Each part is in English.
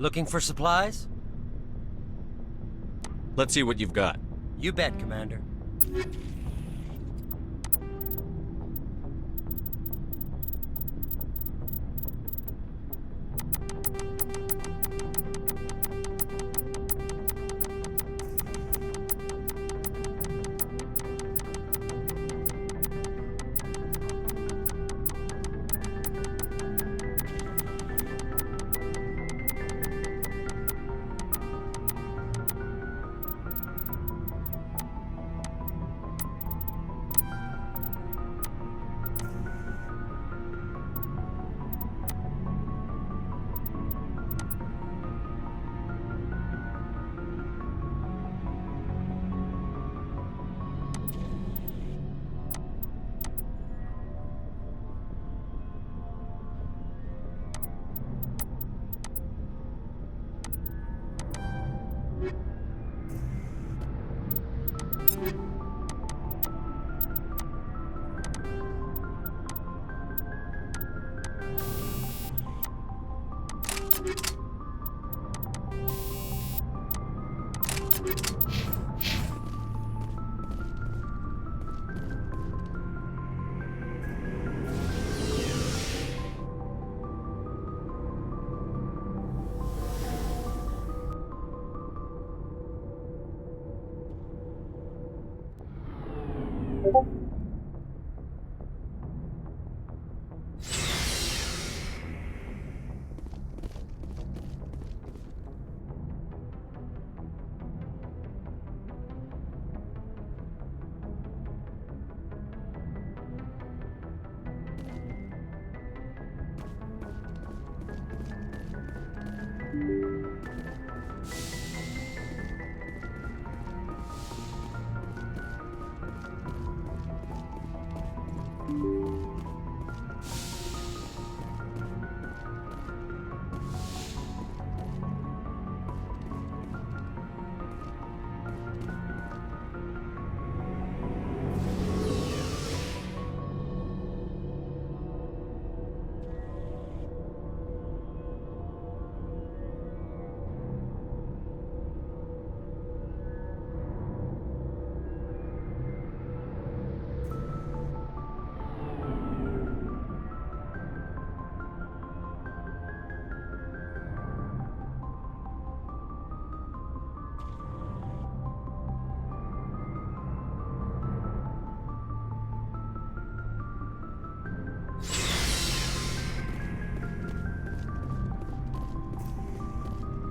Looking for supplies? Let's see what you've got. You bet, Commander.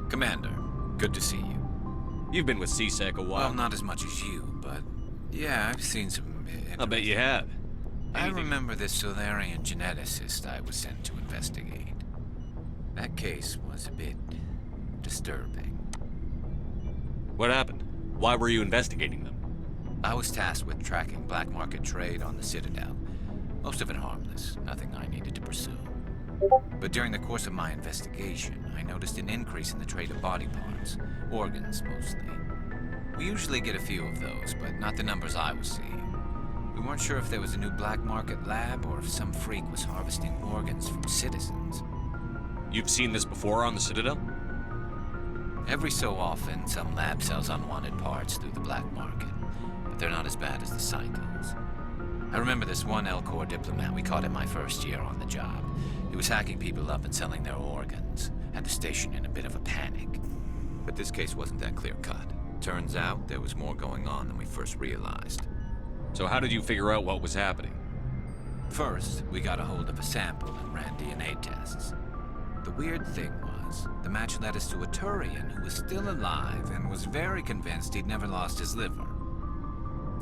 Commander, good to see you. You've been with CSEC a while. Well, not as much as you, but yeah, I've seen some... I bet you have. I remember this Solarian geneticist I was sent to investigate. That case was a bit disturbing. What happened? Why were you investigating them? I was tasked with tracking black market trade on the Citadel. Most of it harmless, nothing I needed to pursue. But during the course of my investigation, I noticed an increase in the trade of body parts, organs mostly. We usually get a few of those, but not the numbers I was seeing. We weren't sure if there was a new black market lab or if some freak was harvesting organs from citizens. You've seen this before on the Citadel? Every so often, some lab sells unwanted parts through the black market, but they're not as bad as the cycles. I remember this one L-Corps diplomat we caught in my first year on the job. He was hacking people up and selling their organs, had the station in a bit of a panic. But this case wasn't that clear-cut. Turns out there was more going on than we first realized. So how did you figure out what was happening? First, we got a hold of a sample and ran DNA tests. The weird thing was, the match led us to a Turian who was still alive and was very convinced he'd never lost his liver.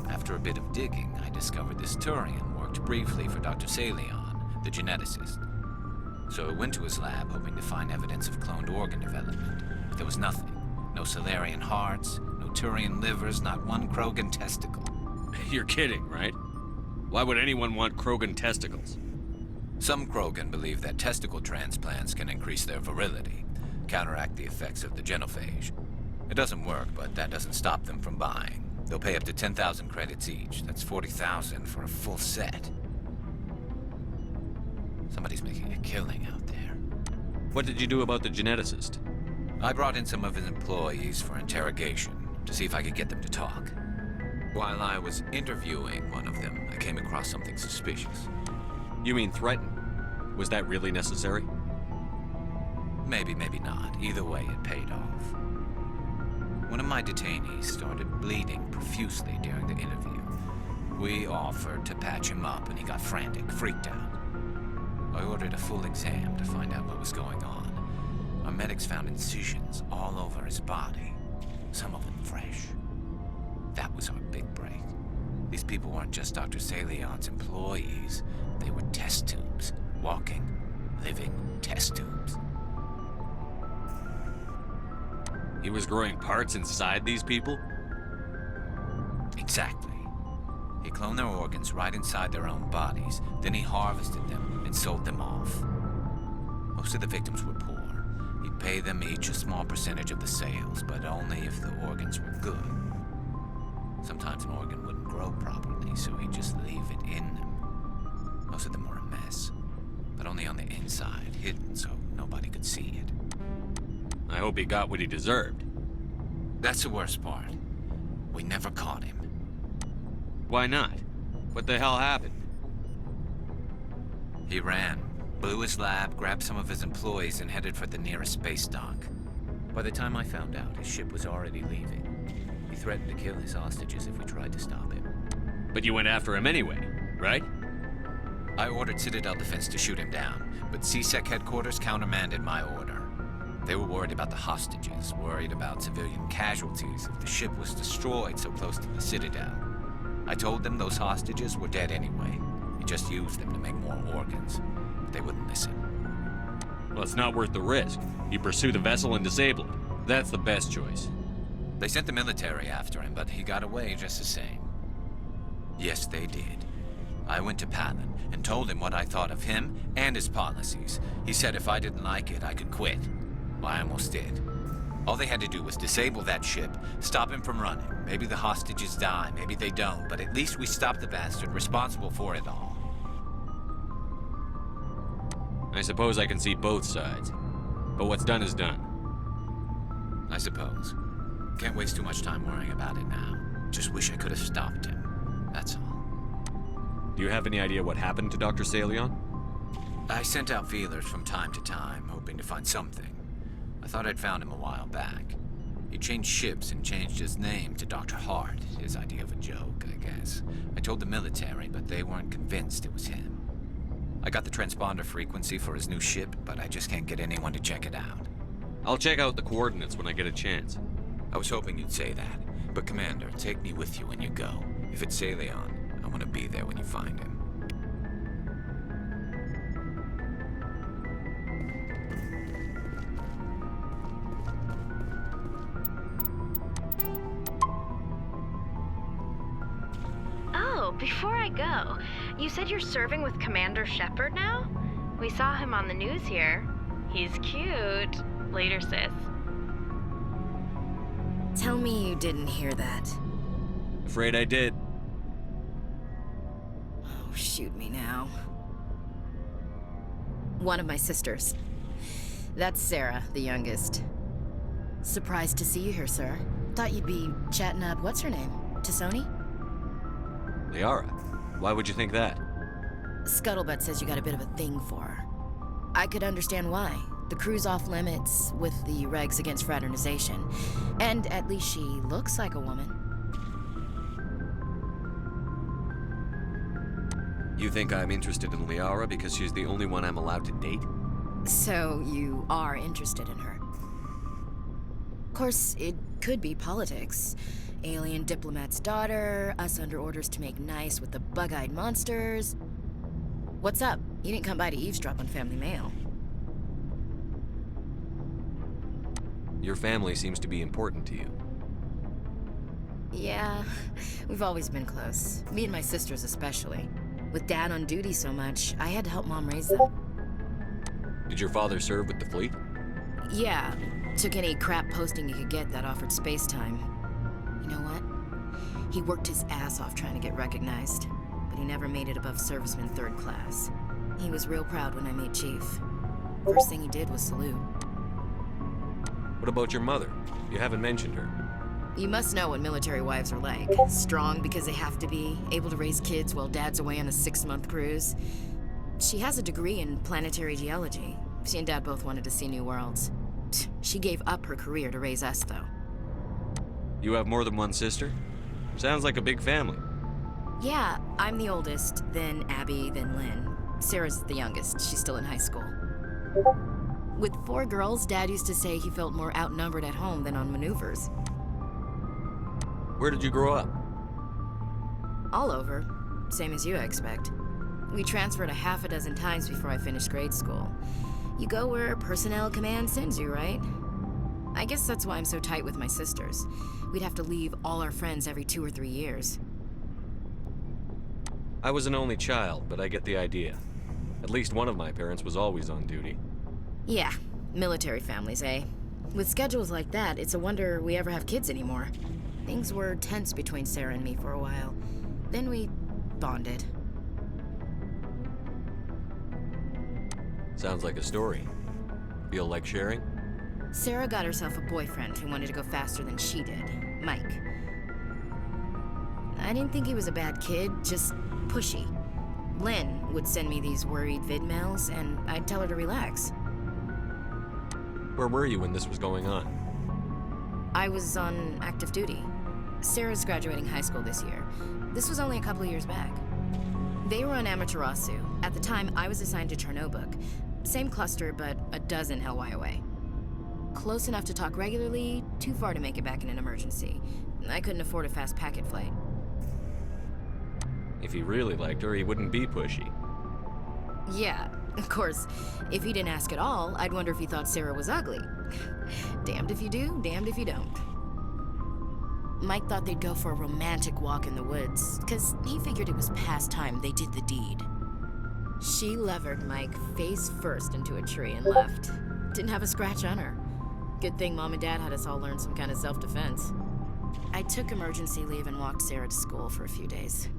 After a bit of digging, I discovered this Turian worked briefly for Dr. Salion, the geneticist. So I went to his lab hoping to find evidence of cloned organ development. But there was nothing. No Solarian hearts, no Turian livers, not one Krogan testicle. You're kidding, right? Why would anyone want Krogan testicles? Some Krogan believe that testicle transplants can increase their virility, counteract the effects of the genophage. It doesn't work, but that doesn't stop them from buying. They'll pay up to 10,000 credits each. That's 40,000 for a full set. Somebody's making a killing out there. What did you do about the geneticist? I brought in some of his employees for interrogation to see if I could get them to talk. While I was interviewing one of them, I came across something suspicious. You mean threaten? Was that really necessary? Maybe, maybe not. Either way, it paid off. One of my detainees started bleeding profusely during the interview. We offered to patch him up, and he got frantic, freaked out. I ordered a full exam to find out what was going on. Our medics found incisions all over his body, some of them fresh. That was our big break. These people weren't just Dr. Salion's employees. They were test tubes. Walking, living test tubes. He was growing parts inside these people? Exactly. He cloned their organs right inside their own bodies. Then he harvested them and sold them off. Most of the victims were poor. He'd pay them each a small percentage of the sales, but only if the organs were good. Sometimes an organ wouldn't grow properly, so he'd just leave it in them. Most of them were a mess, but only on the inside, hidden so nobody could see it. I hope he got what he deserved. That's the worst part. We never caught him. Why not? What the hell happened? He ran, blew his lab, grabbed some of his employees, and headed for the nearest space dock. By the time I found out, his ship was already leaving. He threatened to kill his hostages if we tried to stop him. But you went after him anyway, right? I ordered Citadel Defense to shoot him down, but CSEC headquarters countermanded my order. They were worried about the hostages, worried about civilian casualties if the ship was destroyed so close to the Citadel. I told them those hostages were dead anyway. We just used them to make more organs. But they wouldn't listen. Well, it's not worth the risk. You pursue the vessel and disable it. That's the best choice. They sent the military after him, but he got away just the same. Yes, they did. I went to Palin and told him what I thought of him and his policies. He said if I didn't like it, I could quit. Well, I almost did. All they had to do was disable that ship, stop him from running. Maybe the hostages die, maybe they don't, but at least we stopped the bastard responsible for it all. I suppose I can see both sides. But what's done is done. I suppose. Can't waste too much time worrying about it now. Just wish I could have stopped him. That's all. Do you have any idea what happened to Dr. Salion? I sent out feelers from time to time, hoping to find something. I thought I'd found him a while back. He changed ships and changed his name to Dr. Hart, his idea of a joke, I guess. I told the military, but they weren't convinced it was him. I got the transponder frequency for his new ship, but I just can't get anyone to check it out. I'll check out the coordinates when I get a chance. I was hoping you'd say that. But Commander, take me with you when you go. If it's Salion, I want to be there when you find him. Before I go, you said you're serving with Commander Shepard now? We saw him on the news here. He's cute. Later, sis. Tell me you didn't hear that. Afraid I did. Oh, shoot me now. One of my sisters. That's Sarah, the youngest. Surprised to see you here, sir. Thought you'd be chatting up, what's her name? Tassoni? Liara. Why would you think that? Scuttlebutt says you got a bit of a thing for her. I could understand why. The crew's off limits with the regs against fraternization. And at least she looks like a woman. You think I'm interested in Liara because she's the only one I'm allowed to date? So you are interested in her. Of course, it could be politics. Alien diplomat's daughter, us under orders to make nice with the bug-eyed monsters. What's up? You didn't come by to eavesdrop on family mail. Your family seems to be important to you. Yeah, we've always been close. Me and my sisters especially. With Dad on duty so much, I had to help Mom raise them. Did your father serve with the fleet? Yeah, took any crap posting he could get that offered space time. You know what? He worked his ass off trying to get recognized, but he never made it above serviceman 3rd class. He was real proud when I made Chief. First thing he did was salute. What What about your mother? You haven't mentioned her. You must know what military wives are like. Strong because they have to be, able to raise kids while dad's away on a 6-month cruise. She has a degree in planetary geology. She and dad both wanted to see new worlds. She gave up her career to raise us, though. You have more than one sister? Sounds like a big family. Yeah, I'm the oldest, then Abby, then Lynn. Sarah's the youngest. She's still in high school. With 4 girls, Dad used to say he felt more outnumbered at home than on maneuvers. Where did you grow up? All over. Same as you, I expect. We transferred a half a dozen times before I finished grade school. You go where personnel command sends you, right? I guess that's why I'm so tight with my sisters. We'd have to leave all our friends every 2 or 3 years. I was an only child, but I get the idea. At least one of my parents was always on duty. Yeah, military families, eh? With schedules like that, it's a wonder we ever have kids anymore. Things were tense between Sarah and me for a while. Then we bonded. Sounds like a story. Feel like sharing? Sarah got herself a boyfriend who wanted to go faster than she did, Mike. I didn't think he was a bad kid, just pushy. Lynn would send me these worried vidmails, and I'd tell her to relax. Where were you when this was going on? I was on active duty. Sarah's graduating high school this year. This was only a couple of years back. They were on Amaterasu. At the time, I was assigned to Chernobog. Same cluster, but a dozen LY away. Close enough to talk regularly, too far to make it back in an emergency. I couldn't afford a fast packet flight. If he really liked her, he wouldn't be pushy. Yeah, of course. If he didn't ask at all, I'd wonder if he thought Sarah was ugly. Damned if you do, damned if you don't. Mike thought they'd go for a romantic walk in the woods, because he figured it was past time they did the deed. She levered Mike face first into a tree and left. Didn't have a scratch on her. Good thing Mom and Dad had us all learn some kind of self-defense. I took emergency leave and walked Sarah to school for a few days.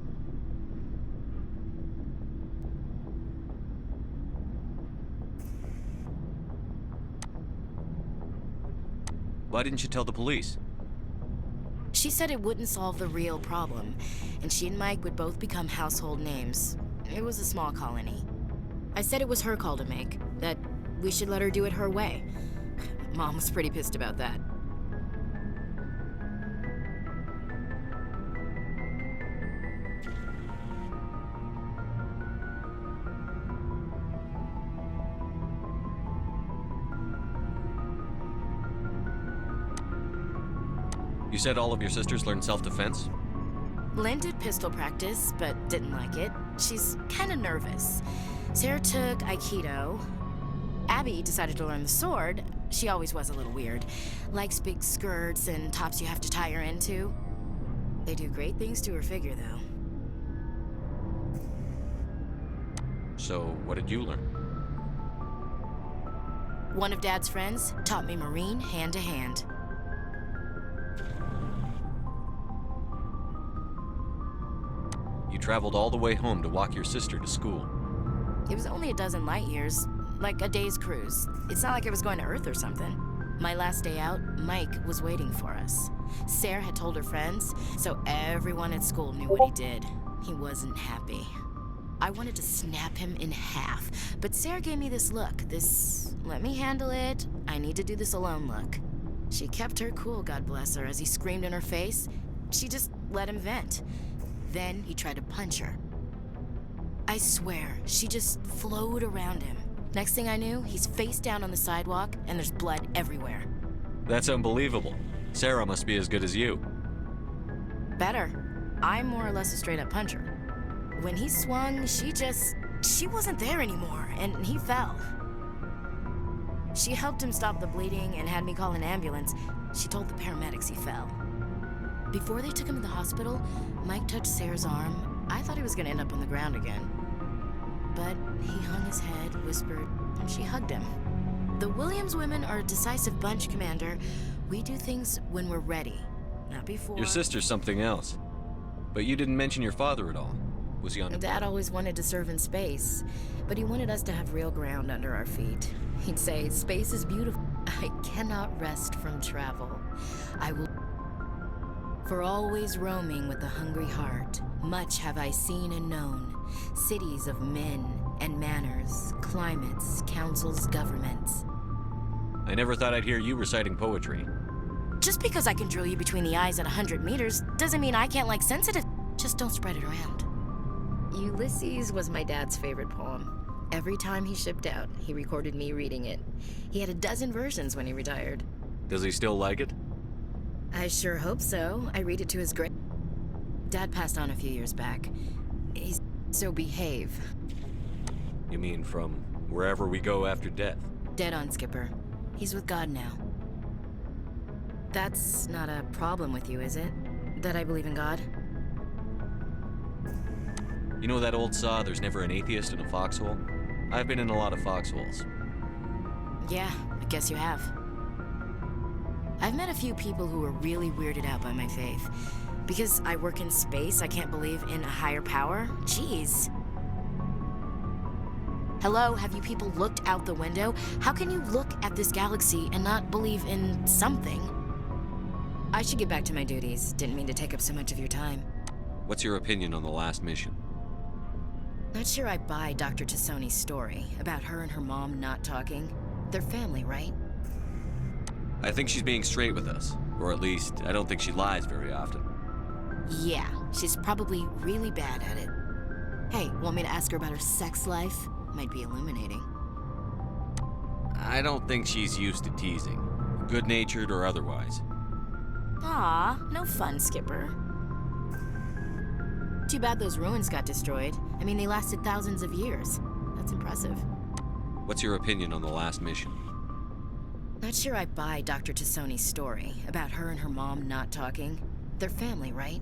Why didn't you tell the police? She said it wouldn't solve the real problem, and she and Mike would both become household names. It was a small colony. I said it was her call to make, that we should let her do it her way. Mom was pretty pissed about that. You said all of your sisters learned self-defense? Lynn did pistol practice, but didn't like it. She's kind of nervous. Sarah took Aikido. Abby decided to learn the sword. She always was a little weird. Likes big skirts and tops you have to tie her into. They do great things to her figure, though. So, what did you learn? One of Dad's friends taught me Marine hand to hand. You traveled all the way home to walk your sister to school. It was only a dozen light years, like a day's cruise. It's not like I was going to Earth or something. My last day out, Mike was waiting for us. Sarah had told her friends, so everyone at school knew what he did. He wasn't happy. I wanted to snap him in half, but Sarah gave me this look, this let me handle it, I need to do this alone look. She kept her cool, God bless her, as he screamed in her face. She just let him vent. Then he tried to punch her. I swear, she just flowed around him. Next thing I knew, he's face down on the sidewalk, and there's blood everywhere. That's Unbelievable. Sarah must be as good as you. Better. I'm more or less a straight-up puncher. When he swung, she wasn't there anymore, and he fell. She helped him stop the bleeding and had me call an ambulance. She told the paramedics he fell. Before they took him to the hospital, Mike touched Sarah's arm. I thought he was gonna end up on the ground again. But he hung his head, whispered, and she hugged him. The Williams women are a decisive bunch, Commander. We do things when we're ready, not before. Your sister's something else. But you didn't mention your father at all. Was he on the... Dad always wanted to serve in space, but he wanted us to have real ground under our feet. He'd say, space is beautiful. I cannot rest from travel. I will. For always roaming with a hungry heart, much have I seen and known. Cities of men and manners, climates, councils, governments. I never thought I'd hear you reciting poetry. Just because I can drill you between the eyes at 100 meters doesn't mean I can't like sensitive. Just don't spread it around. Ulysses was my dad's favorite poem. Every time he shipped out, he recorded me reading it. He had a dozen versions when he retired. Does he still like it? I sure hope so. I read it to his great. Dad passed on a few years back. He's so behave. You mean from wherever we go after death? Dead on, Skipper. He's with God now. That's not a problem with you, is it? That I believe in God? You know that old saw, there's never an atheist in a foxhole? I've been in a lot of foxholes. Yeah, I guess you have. I've met a few people who were really weirded out by my faith. Because I work in space, I can't believe in a higher power? Jeez. Hello, have you people looked out the window? How can you look at this galaxy and not believe in something? I should get back to my duties. Didn't mean to take up so much of your time. What's your opinion on the last mission? Not sure I buy Dr. Tassoni's story about her and her mom not talking. They're family, right? I think she's being straight with us. Or at least, I don't think she lies very often. Yeah, she's probably really bad at it. Hey, want me to ask her about her sex life? Might be illuminating. I don't think she's used to teasing. Good-natured or otherwise. Aw, no fun, Skipper. Too bad those ruins got destroyed. I mean, they lasted thousands of years. That's impressive. What's your opinion on the last mission? Not sure I buy Dr. Tassoni's story about her and her mom not talking. They're family, right?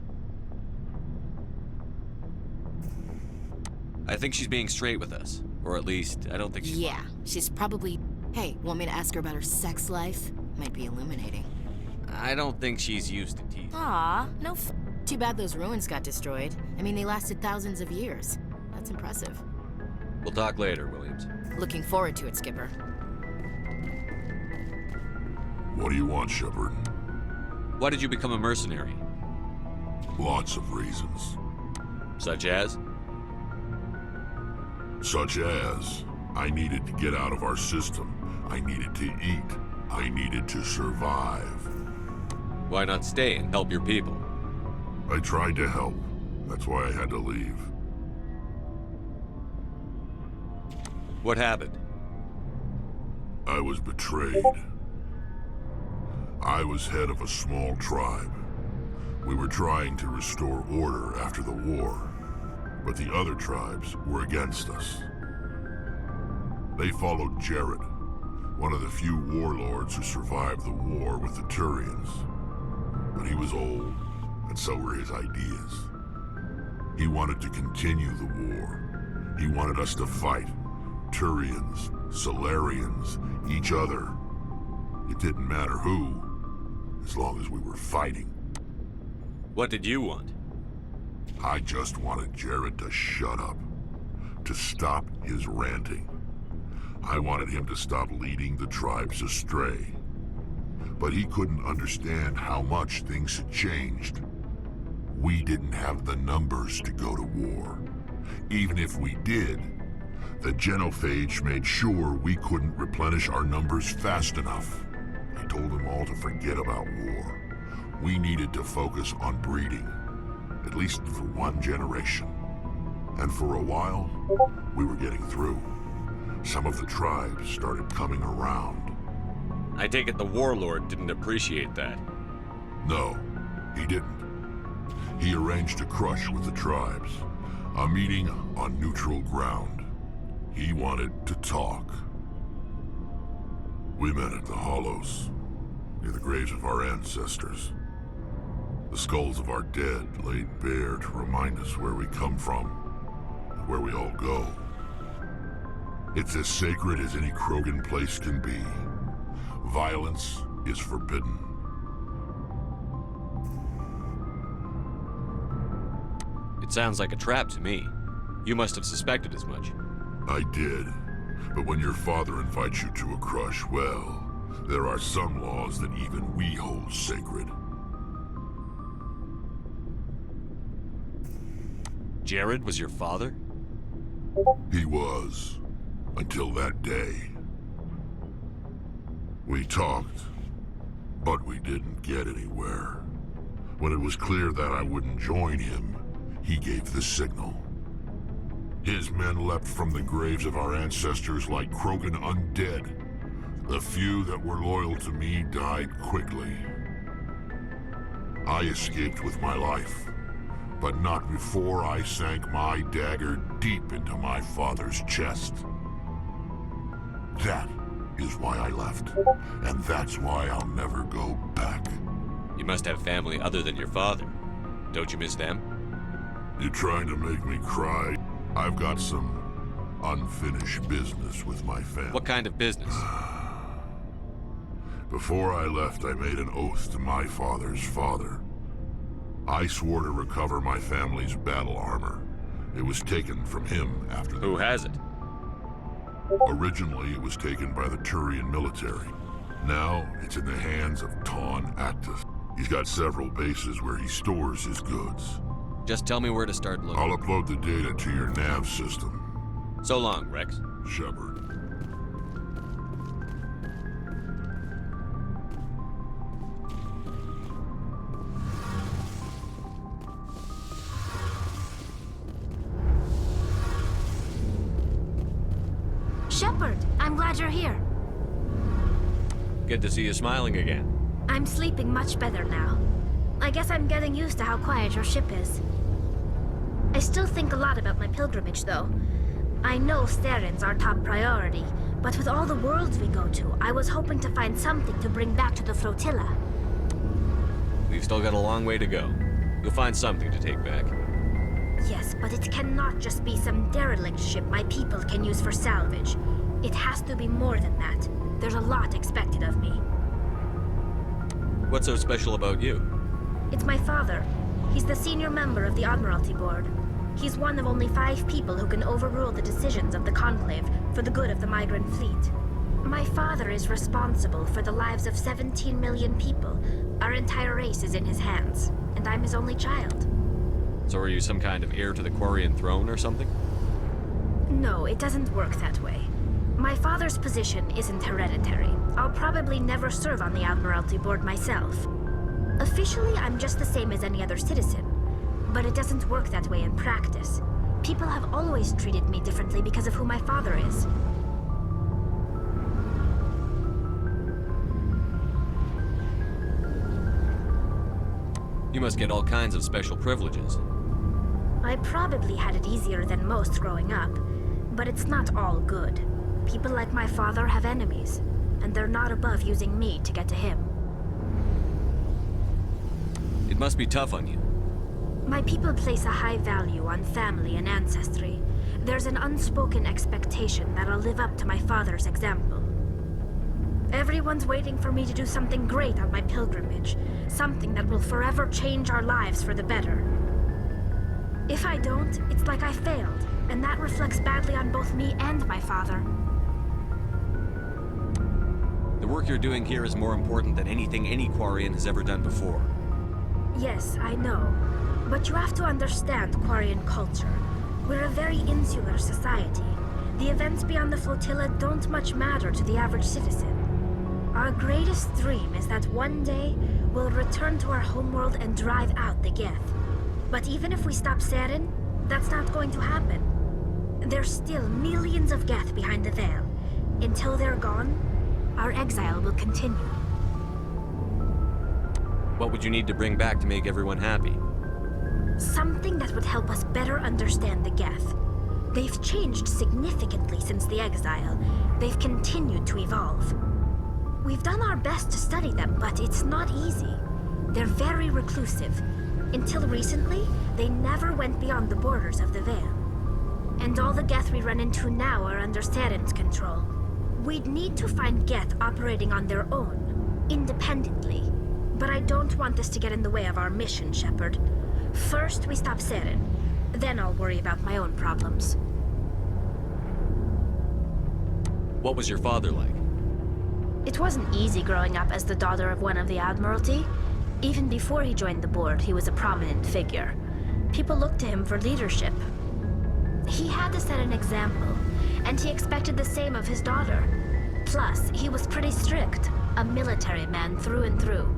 I think she's being straight with us. Or at least, I don't think she's... Yeah, she's probably... Hey, want me to ask her about her sex life? Might be illuminating. I don't think she's used to teasing. Aw, no Too bad those ruins got destroyed. I mean, they lasted thousands of years. That's impressive. We'll talk later, Williams. Looking forward to it, Skipper. What do you want, Shepard? Why did you become a mercenary? Lots of reasons. Such as? Such as, I needed to get out of our system. I needed to eat. I needed to survive. Why not stay and help your people? I tried to help. That's why I had to leave. What happened? I was betrayed. I was head of a small tribe. We were trying to restore order after the war, but the other tribes were against us. They followed Jared, one of the few warlords who survived the war with the Turians. But he was old, and so were his ideas. He wanted to continue the war. He wanted us to fight. Turians, Solarians, each other. It didn't matter who, as long as we were fighting. What did you want? I just wanted Jared to shut up, to stop his ranting. I wanted him to stop leading the tribes astray. But he couldn't understand how much things had changed. We didn't have the numbers to go to war. Even if we did, the genophage made sure we couldn't replenish our numbers fast enough. I told them all to forget about war. We needed to focus on breeding, at least for one generation. And for a while, we were getting through. Some of the tribes started coming around. I take it the warlord didn't appreciate that. No, he didn't. He arranged a crush with the tribes, a meeting on neutral ground. He wanted to talk. We met at the Hollows, near the graves of our ancestors. The skulls of our dead laid bare to remind us where we come from and where we all go. It's as sacred as any Krogan place can be. Violence is forbidden. It sounds like a trap to me. You must have suspected as much. I did. But when your father invites you to a crush, well, There are some laws that even we hold sacred. Jared was your father? He was, until that day. We talked, but we didn't get anywhere. When it was clear that I wouldn't join him, he gave the signal. His men leapt from the graves of our ancestors like Krogan undead. The few that were loyal to me died quickly. I escaped with my life, but not before I sank my dagger deep into my father's chest. That is why I left, and that's why I'll never go back. You must have family other than your father. Don't you miss them? You're trying to make me cry? I've got some unfinished business with my family. What kind of business? Before I left, I made an oath to my father's father. I swore to recover my family's battle armor. It was taken from him after the... Who has it? Originally, it was taken by the Turian military. Now, it's in the hands of Taun Actus. He's got several bases where he stores his goods. Just tell me where to start looking. I'll upload the data to your nav system. So long, Rex. Shepard. Shepard, I'm glad you're here. Good to see you smiling again. I'm sleeping much better now. I guess I'm getting used to how quiet your ship is. I still think a lot about my pilgrimage, though. I know Steren's our top priority, but with all the worlds we go to, I was hoping to find something to bring back to the flotilla. We've still got a long way to go. You'll find something to take back. Yes, but it cannot just be some derelict ship my people can use for salvage. It has to be more than that. There's a lot expected of me. What's so special about you? It's my father. He's the senior member of the Admiralty Board. He's one of only 5 people who can overrule the decisions of the Conclave for the good of the migrant fleet. My father is responsible for the lives of 17 million people. Our entire race is in his hands, and I'm his only child. So are you some kind of heir to the Quarian throne or something? No, it doesn't work that way. My father's position isn't hereditary. I'll probably never serve on the Admiralty Board myself. Officially, I'm just the same as any other citizen. But it doesn't work that way in practice. People have always treated me differently because of who my father is. You must get all kinds of special privileges. I probably had it easier than most growing up, but it's not all good. People like my father have enemies, and they're not above using me to get to him. It must be tough on you. My people place a high value on family and ancestry. There's an unspoken expectation that I'll live up to my father's example. Everyone's waiting for me to do something great on my pilgrimage, something that will forever change our lives for the better. If I don't, it's like I failed, and that reflects badly on both me and my father. The work you're doing here is more important than anything any Quarian has ever done before. Yes, I know. But you have to understand Quarian culture. We're a very insular society. The events beyond the flotilla don't much matter to the average citizen. Our greatest dream is that one day we'll return to our homeworld and drive out the Geth. But even if we stop Seren, that's not going to happen. There's still millions of Geth behind the veil. Until they're gone, our exile will continue. What would you need to bring back to make everyone happy? Something that would help us better understand the Geth. They've changed significantly since the exile. They've continued to evolve. We've done our best to study them, but it's not easy. They're very reclusive. Until recently, they never went beyond the borders of the Veil. And all the Geth we run into now are under Seren's control. We'd need to find Geth operating on their own, independently. But I don't want this to get in the way of our mission, Shepard. First, we stop Seren. Then I'll worry about my own problems. What was your father like? It wasn't easy growing up as the daughter of one of the Admiralty. Even before he joined the board, he was a prominent figure. People looked to him for leadership. He had to set an example, and he expected the same of his daughter. Plus, he was pretty strict, a military man through and through.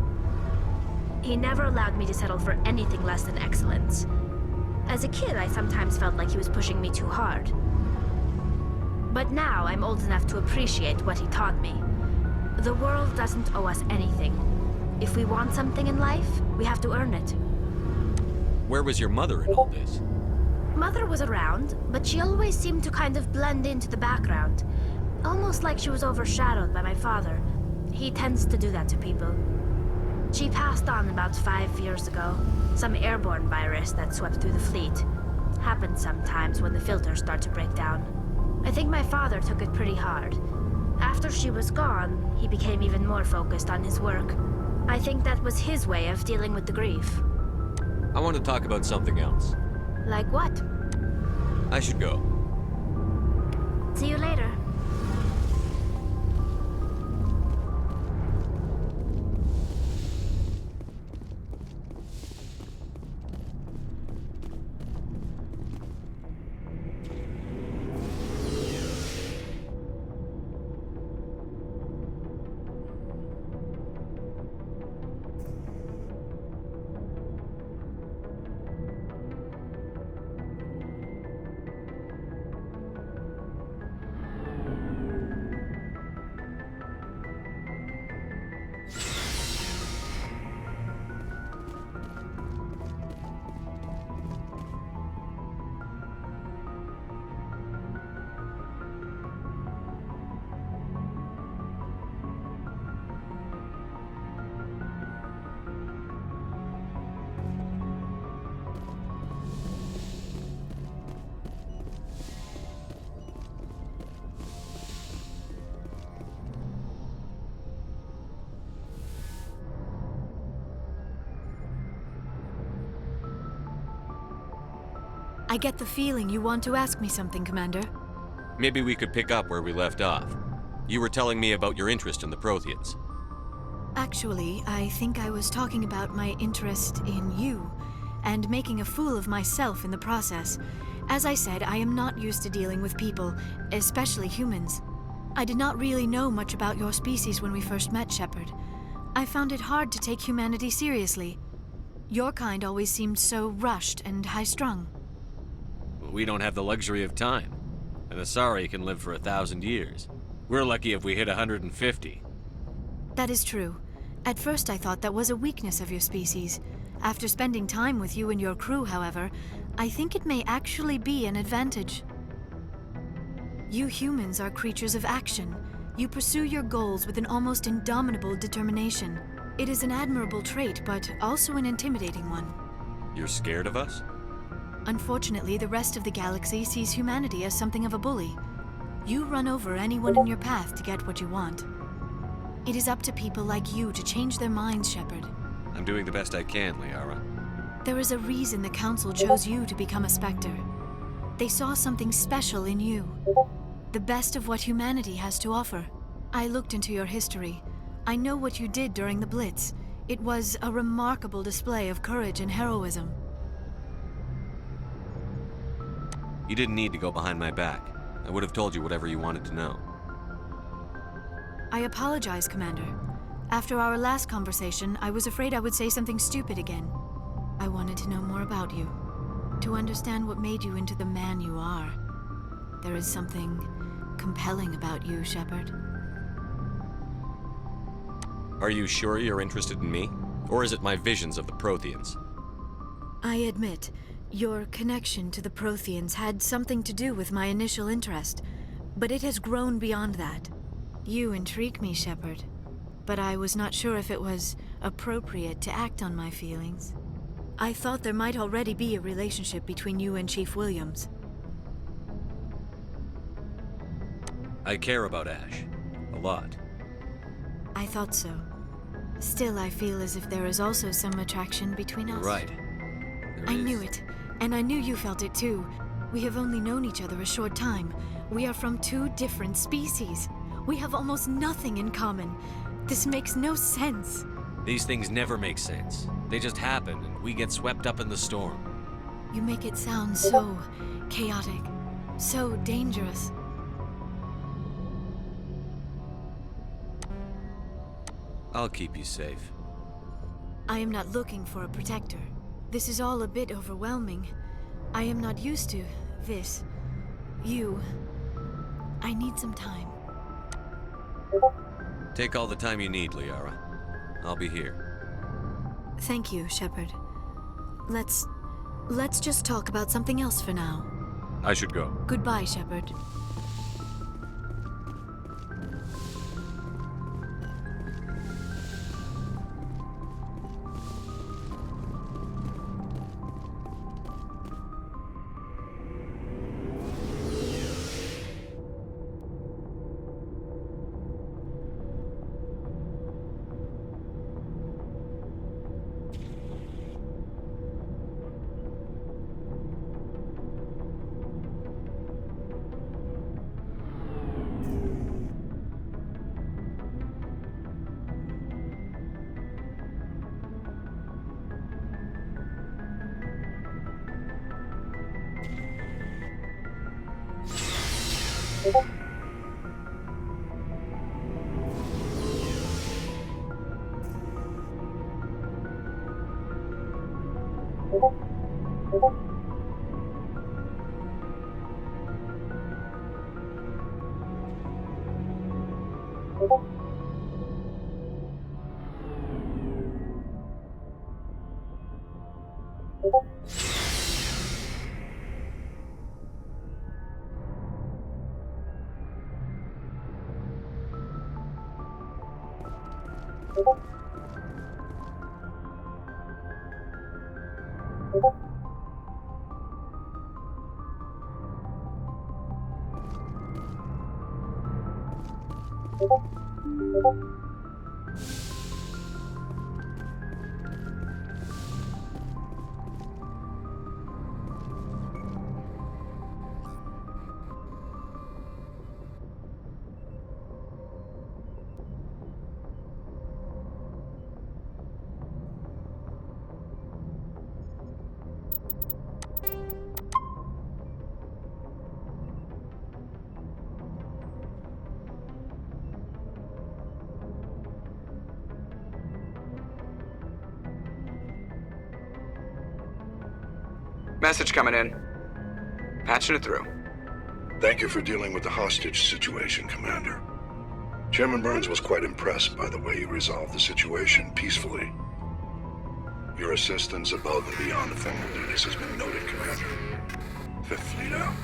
He never allowed me to settle for anything less than excellence. As a kid, I sometimes felt like he was pushing me too hard. But now I'm old enough to appreciate what he taught me. The world doesn't owe us anything. If we want something in life, we have to earn it. Where was your mother in all this? Mother was around, but she always seemed to kind of blend into the background. Almost like she was overshadowed by my father. He tends to do that to people. She passed on about 5 years ago. Some airborne virus that swept through the fleet. Happens sometimes when the filters start to break down. I think my father took it pretty hard. After she was gone, he became even more focused on his work. I think that was his way of dealing with the grief. I want to talk about something else. Like what? I should go. See you later. I get the feeling you want to ask me something, Commander. Maybe we could pick up where we left off. You were telling me about your interest in the Protheans. Actually, I think I was talking about my interest in you, and making a fool of myself in the process. As I said, I am not used to dealing with people, especially humans. I did not really know much about your species when we first met, Shepard. I found it hard to take humanity seriously. Your kind always seemed so rushed and high-strung. We don't have the luxury of time. An Asari can live for 1,000 years. We're lucky if we hit 150. That is true. At first I thought that was a weakness of your species. After spending time with you and your crew, however, I think it may actually be an advantage. You humans are creatures of action. You pursue your goals with an almost indomitable determination. It is an admirable trait, but also an intimidating one. You're scared of us? Unfortunately, the rest of the galaxy sees humanity as something of a bully. You run over anyone in your path to get what you want. It is up to people like you to change their minds, Shepard. I'm doing the best I can, Liara. There is a reason the Council chose you to become a Spectre. They saw something special in you. The best of what humanity has to offer. I looked into your history. I know what you did during the Blitz. It was a remarkable display of courage and heroism. You didn't need to go behind my back. I would have told you whatever you wanted to know. I apologize, Commander. After our last conversation, I was afraid I would say something stupid again. I wanted to know more about you. To understand what made you into the man you are. There is something compelling about you, Shepard. Are you sure you're interested in me? Or is it my visions of the Protheans? I admit, your connection to the Protheans had something to do with my initial interest, but it has grown beyond that. You intrigue me, Shepard, but I was not sure if it was appropriate to act on my feelings. I thought there might already be a relationship between you and Chief Williams. I care about Ash. A lot. I thought so. Still, I feel as if there is also some attraction between us. Right. I knew it, and I knew you felt it too. We have only known each other a short time. We are from two different species. We have almost nothing in common. This makes no sense. These things never make sense. They just happen, and we get swept up in the storm. You make it sound so chaotic, so dangerous. I'll keep you safe. I am not looking for a protector. This is all a bit overwhelming. I am not used to this. You. I need some time. Take all the time you need, Liara. I'll be here. Thank you, Shepard. Let's just talk about something else for now. I should go. Goodbye, Shepard. Message coming in. Patching it through. Thank you for dealing with the hostage situation, Commander. Chairman Burns was quite impressed by the way you resolved the situation peacefully. Your assistance above and beyond the formal duties has been noted, Commander. Fifth Fleet out.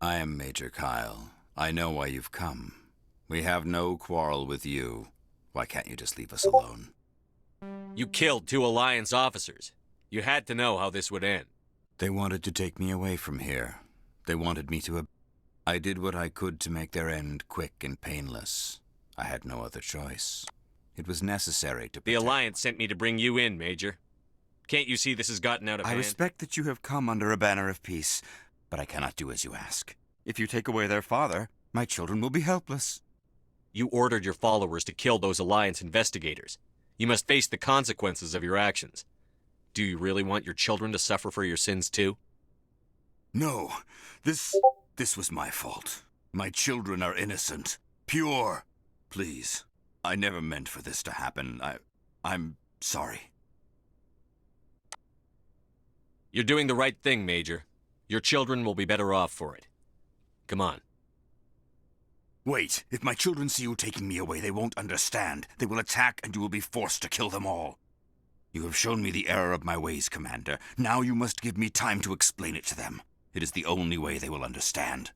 I am Major Kyle. I know why you've come. We have no quarrel with you. Why can't you just leave us alone? You killed 2 Alliance officers. You had to know how this would end. They wanted to take me away from here. They wanted me to... I did what I could to make their end quick and painless. I had no other choice. It was necessary to protect... The Alliance sent me to bring you in, Major. Can't you see this has gotten out of hand? I respect that you have come under a banner of peace, but I cannot do as you ask. If you take away their father, my children will be helpless. You ordered your followers to kill those Alliance investigators. You must face the consequences of your actions. Do you really want your children to suffer for your sins too? No. This was my fault. My children are innocent. Pure. Please. I never meant for this to happen. I'm sorry. You're doing the right thing, Major. Your children will be better off for it. Come on. Wait. If my children see you taking me away, they won't understand. They will attack, and you will be forced to kill them all. You have shown me the error of my ways, Commander. Now you must give me time to explain it to them. It is the only way they will understand.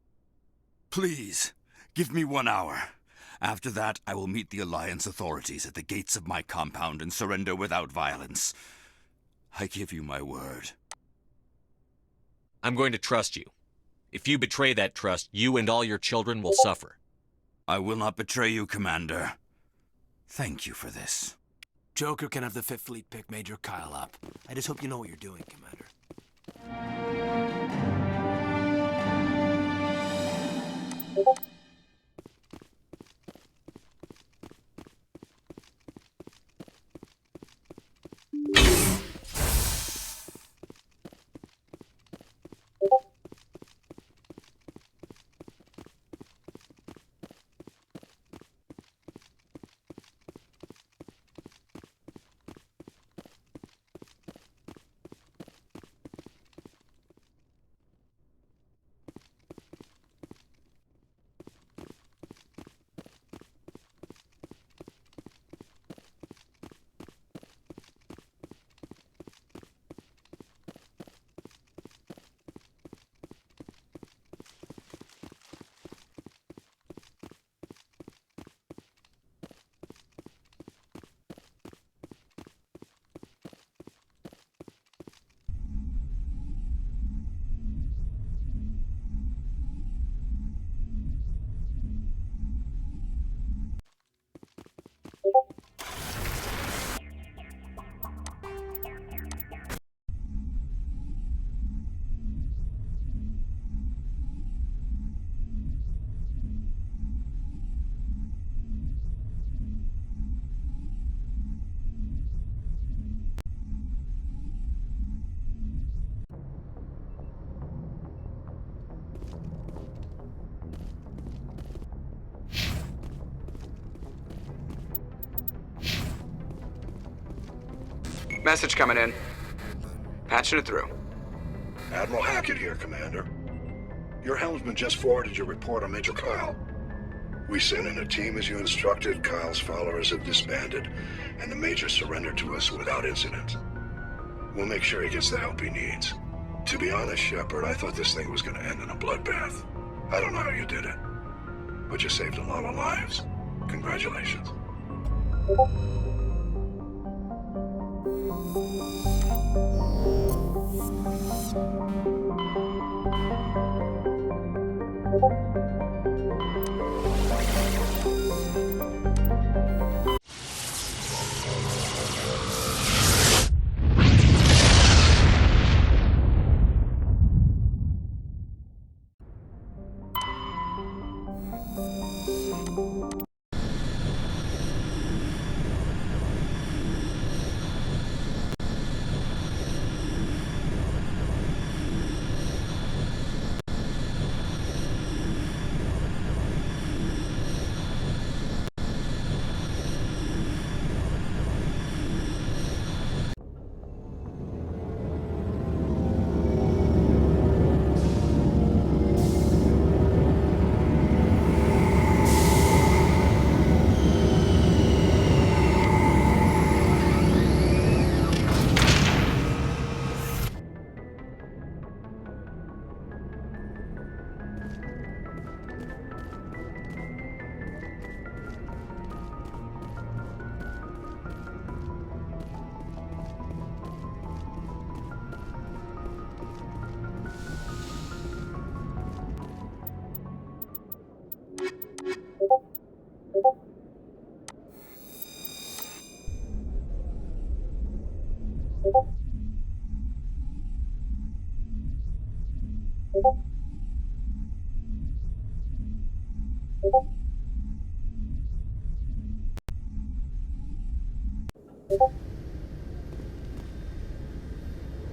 Please, give me 1 hour. After that, I will meet the Alliance authorities at the gates of my compound and surrender without violence. I give you my word. I'm going to trust you. If you betray that trust, you and all your children will suffer. I will not betray you, Commander. Thank you for this. Joker can have the 5th Fleet pick Major Kyle up. I just hope you know what you're doing, Commander. Message coming in. Patching it through. Admiral Hackett here, Commander. Your helmsman just forwarded your report on Major Kyle. We sent in a team as you instructed. Kyle's followers have disbanded, and the Major surrendered to us without incident. We'll make sure he gets the help he needs. To be honest, Shepard, I thought this thing was going to end in a bloodbath. I don't know how you did it, but you saved a lot of lives. Congratulations.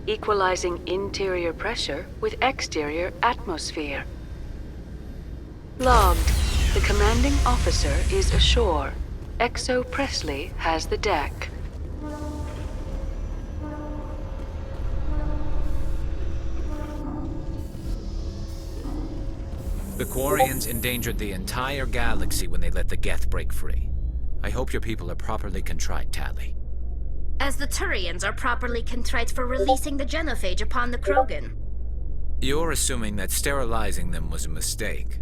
Equalizing interior pressure with exterior atmosphere. Logged. The commanding officer is ashore. Exo Presley has the deck. The Quarians endangered the entire galaxy when they let the Geth break free. I hope your people are properly contrite, Tali. As the Turians are properly contrite for releasing the genophage upon the Krogan. You're assuming that sterilizing them was a mistake.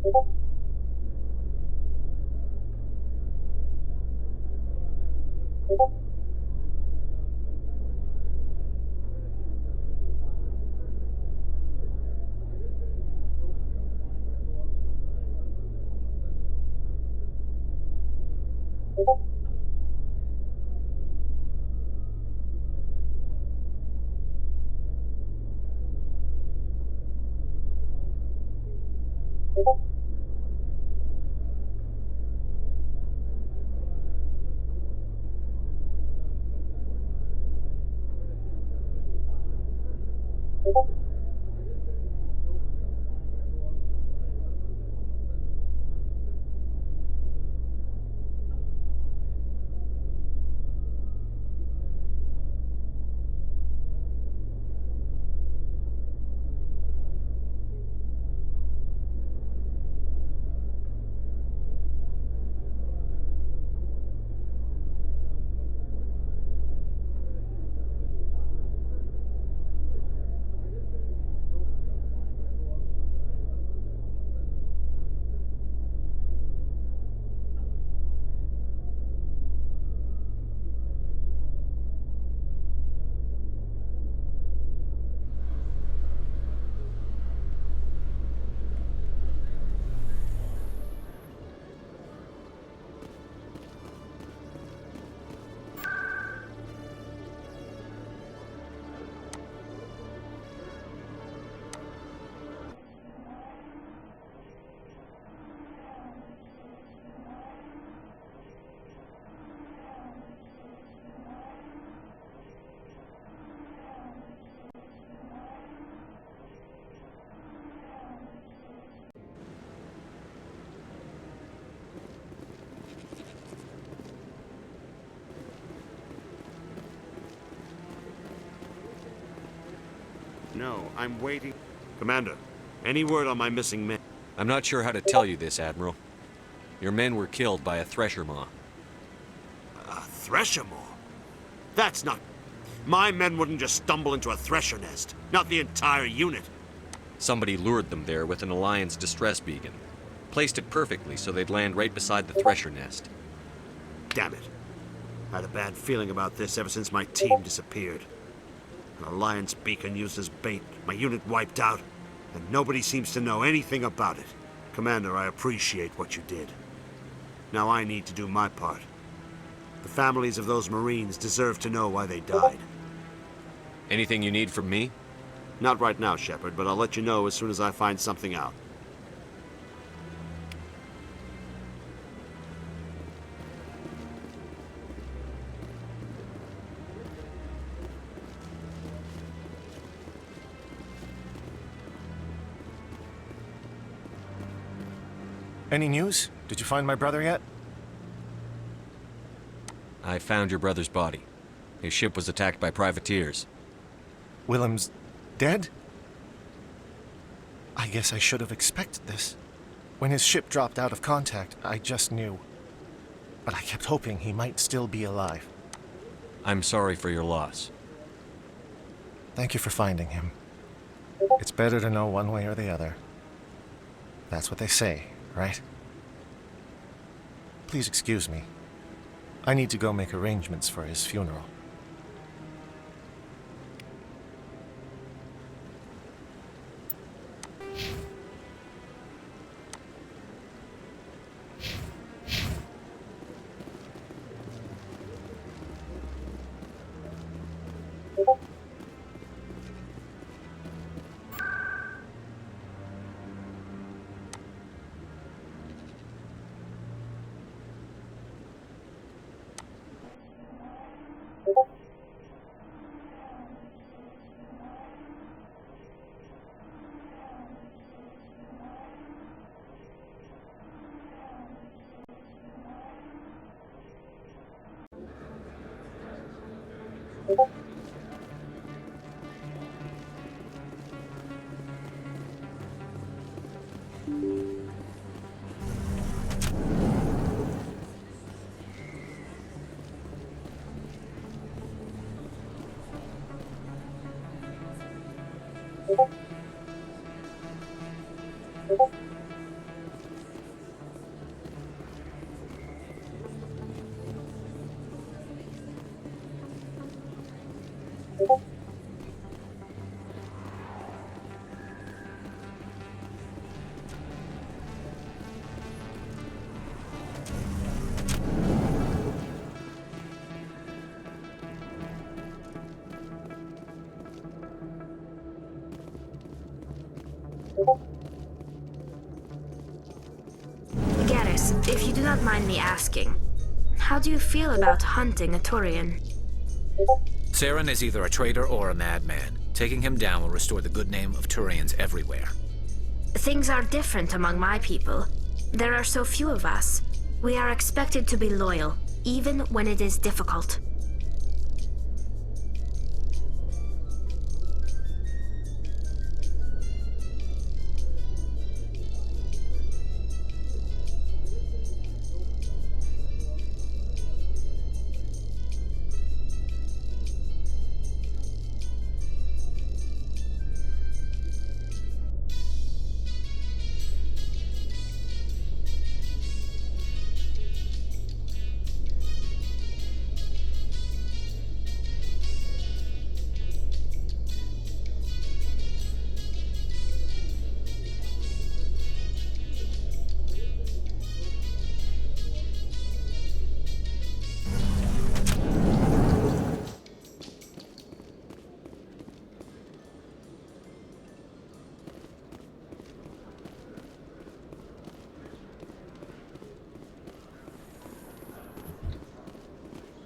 No, I'm waiting. Commander, any word on my missing men? I'm not sure how to tell you this, Admiral. Your men were killed by a thresher maw. A thresher maw? That's not... My men wouldn't just stumble into a thresher nest. Not the entire unit. Somebody lured them there with an Alliance distress beacon. Placed it perfectly so they'd land right beside the thresher nest. Damn it. I had a bad feeling about this ever since my team disappeared. An Alliance beacon used as bait, my unit wiped out, and nobody seems to know anything about it. Commander, I appreciate what you did. Now I need to do my part. The families of those Marines deserve to know why they died. Anything you need from me? Not right now, Shepard, but I'll let you know as soon as I find something out. Any news? Did you find my brother yet? I found your brother's body. His ship was attacked by privateers. Willem's dead? I guess I should have expected this. When his ship dropped out of contact, I just knew. But I kept hoping he might still be alive. I'm sorry for your loss. Thank you for finding him. It's better to know one way or the other. That's what they say, right? Please excuse me. I need to go make arrangements for his funeral. Garrus, if you do not mind me asking, how do you feel about hunting a Turian? Saren is either a traitor or a madman. Taking him down will restore the good name of Turians everywhere. Things are different among my people. There are so few of us. We are expected to be loyal, even when it is difficult.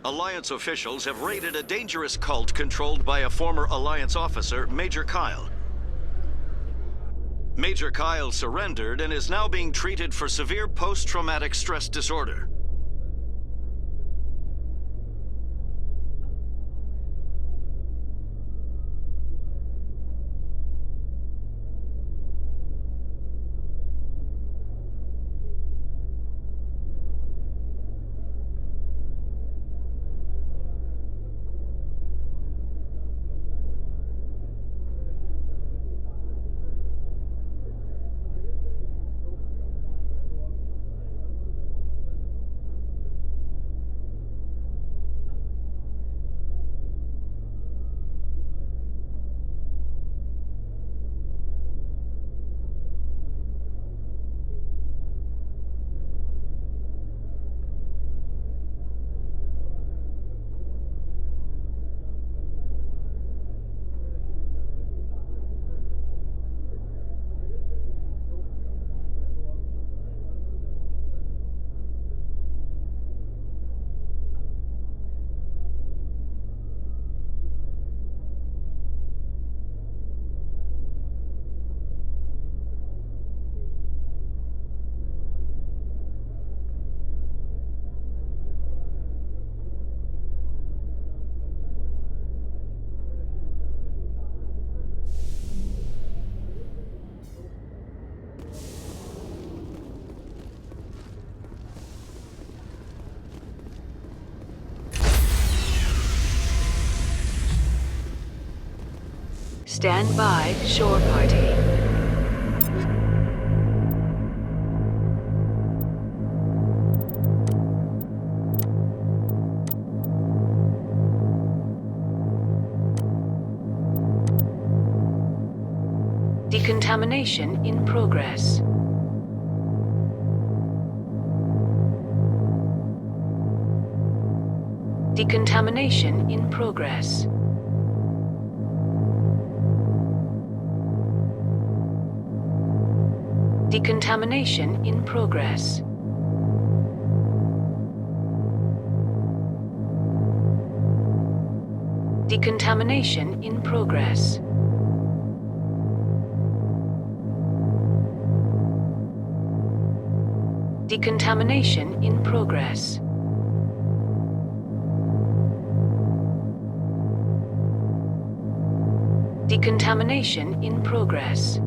Alliance officials have raided a dangerous cult controlled by a former Alliance officer, Major Kyle. Major Kyle surrendered and is now being treated for severe post-traumatic stress disorder. Stand by, shore party. Decontamination in progress. Decontamination in progress. Decontamination in progress. Decontamination in progress. Decontamination in progress. Decontamination in progress.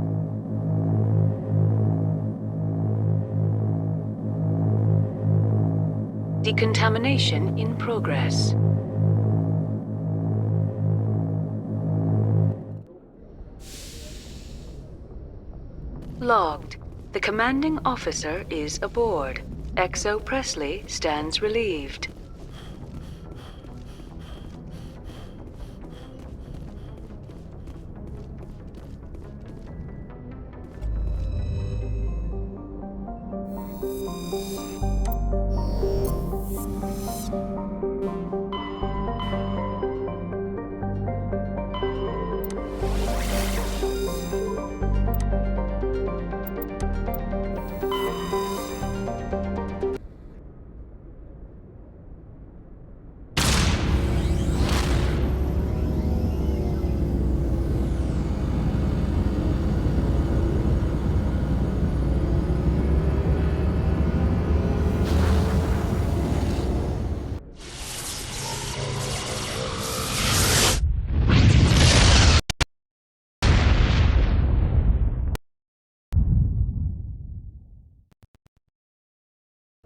Decontamination in progress. Logged. The commanding officer is aboard. XO Presley stands relieved.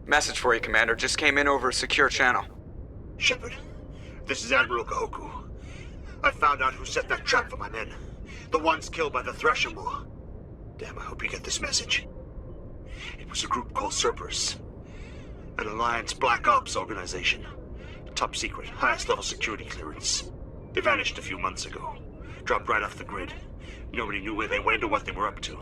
Message for you, Commander. Just came in over a secure channel. Shepard, this is Admiral Kahoku. I found out who set that trap for my men. The ones killed by the Thresher Moor. Damn, I hope you get this message. It was a group called Cerberus. An Alliance Black Ops organization. Top secret, highest level security clearance. They vanished a few months ago. Dropped right off the grid. Nobody knew where they went or what they were up to.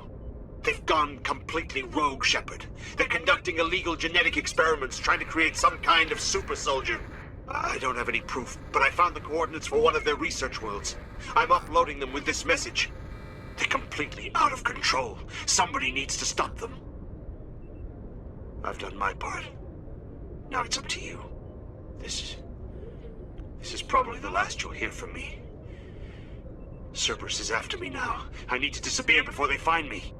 They've gone completely rogue, Shepard. They're conducting illegal genetic experiments, trying to create some kind of super soldier. I don't have any proof, but I found the coordinates for one of their research worlds. I'm uploading them with this message. They're completely out of control. Somebody needs to stop them. I've done my part. Now it's up to you. This is probably the last you'll hear from me. Cerberus is after me now. I need to disappear before they find me.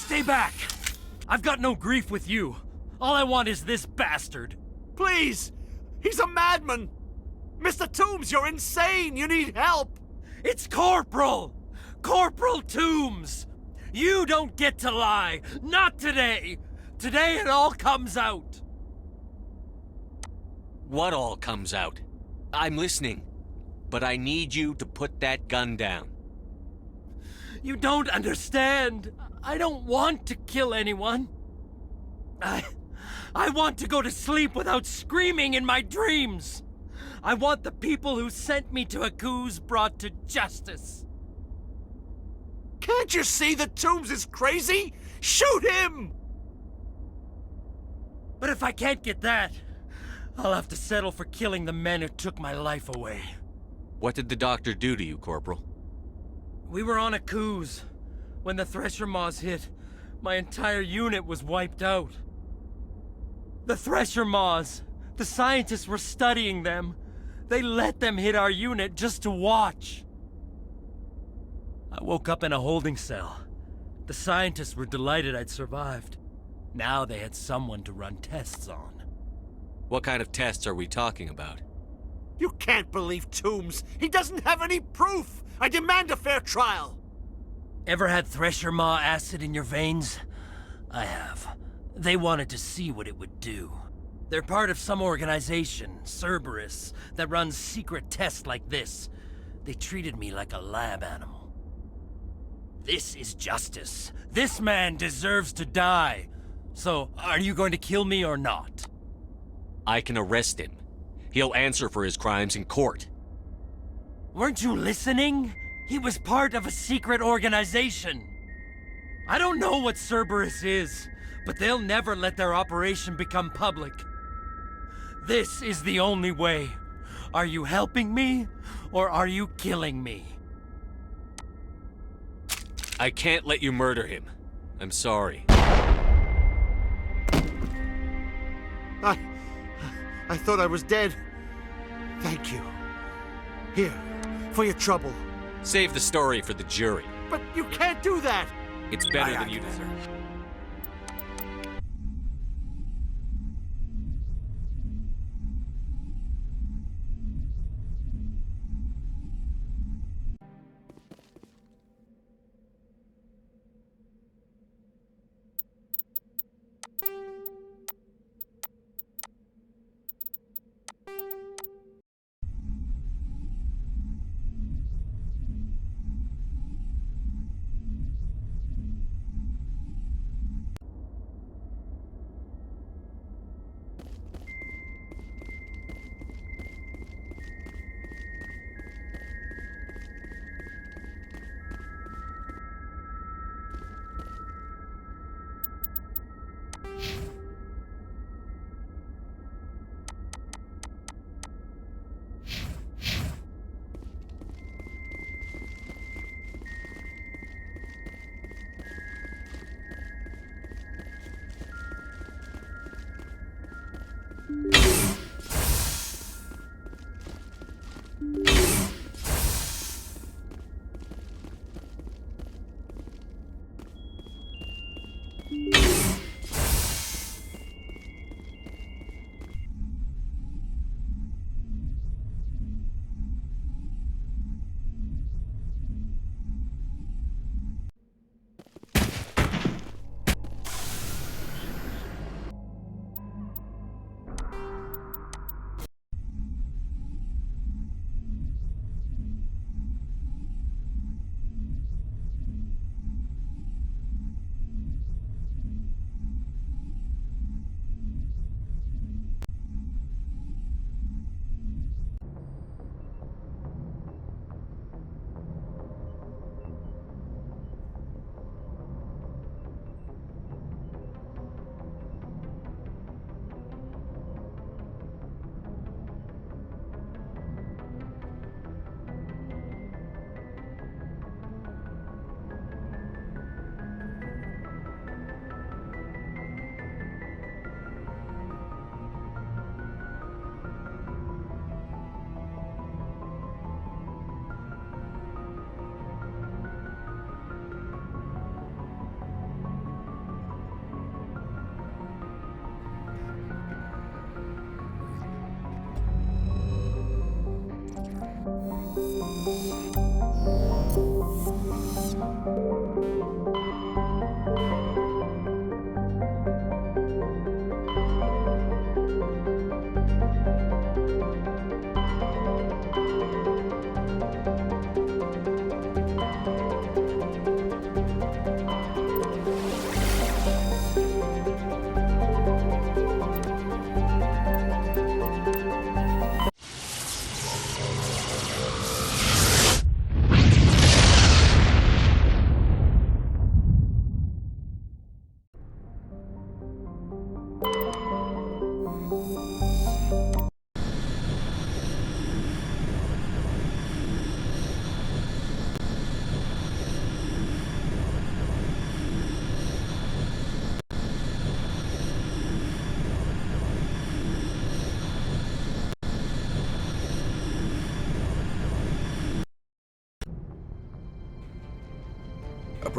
Stay back! I've got no grief with you. All I want is this bastard. Please! He's a madman! Mr. Toombs, you're insane! You need help! It's Corporal! Corporal Toombs! You don't get to lie! Not today! Today it all comes out! What all comes out? I'm listening. But I need you to put that gun down. You don't understand. I don't want to kill anyone. I want to go to sleep without screaming in my dreams. I want the people who sent me to Akuz brought to justice. Can't you see that Toombs is crazy? Shoot him! But if I can't get that, I'll have to settle for killing the men who took my life away. What did the doctor do to you, Corporal? We were on Akuz. When the Thresher Maws hit, my entire unit was wiped out. The Thresher Maws, the scientists were studying them. They let them hit our unit just to watch. I woke up in a holding cell. The scientists were delighted I'd survived. Now they had someone to run tests on. What kind of tests are we talking about? You can't believe Toombs! He doesn't have any proof! I demand a fair trial! Ever had Thresher Maw acid in your veins? I have. They wanted to see what it would do. They're part of some organization, Cerberus, that runs secret tests like this. They treated me like a lab animal. This is justice. This man deserves to die. So, are you going to kill me or not? I can arrest him. He'll answer for his crimes in court. Weren't you listening? He was part of a secret organization. I don't know what Cerberus is, but they'll never let their operation become public. This is the only way. Are you helping me, or are you killing me? I can't let you murder him. I'm sorry. I thought I was dead. Thank you. Here, for your trouble. Save the story for the jury. But you can't do that! It's better than you deserve.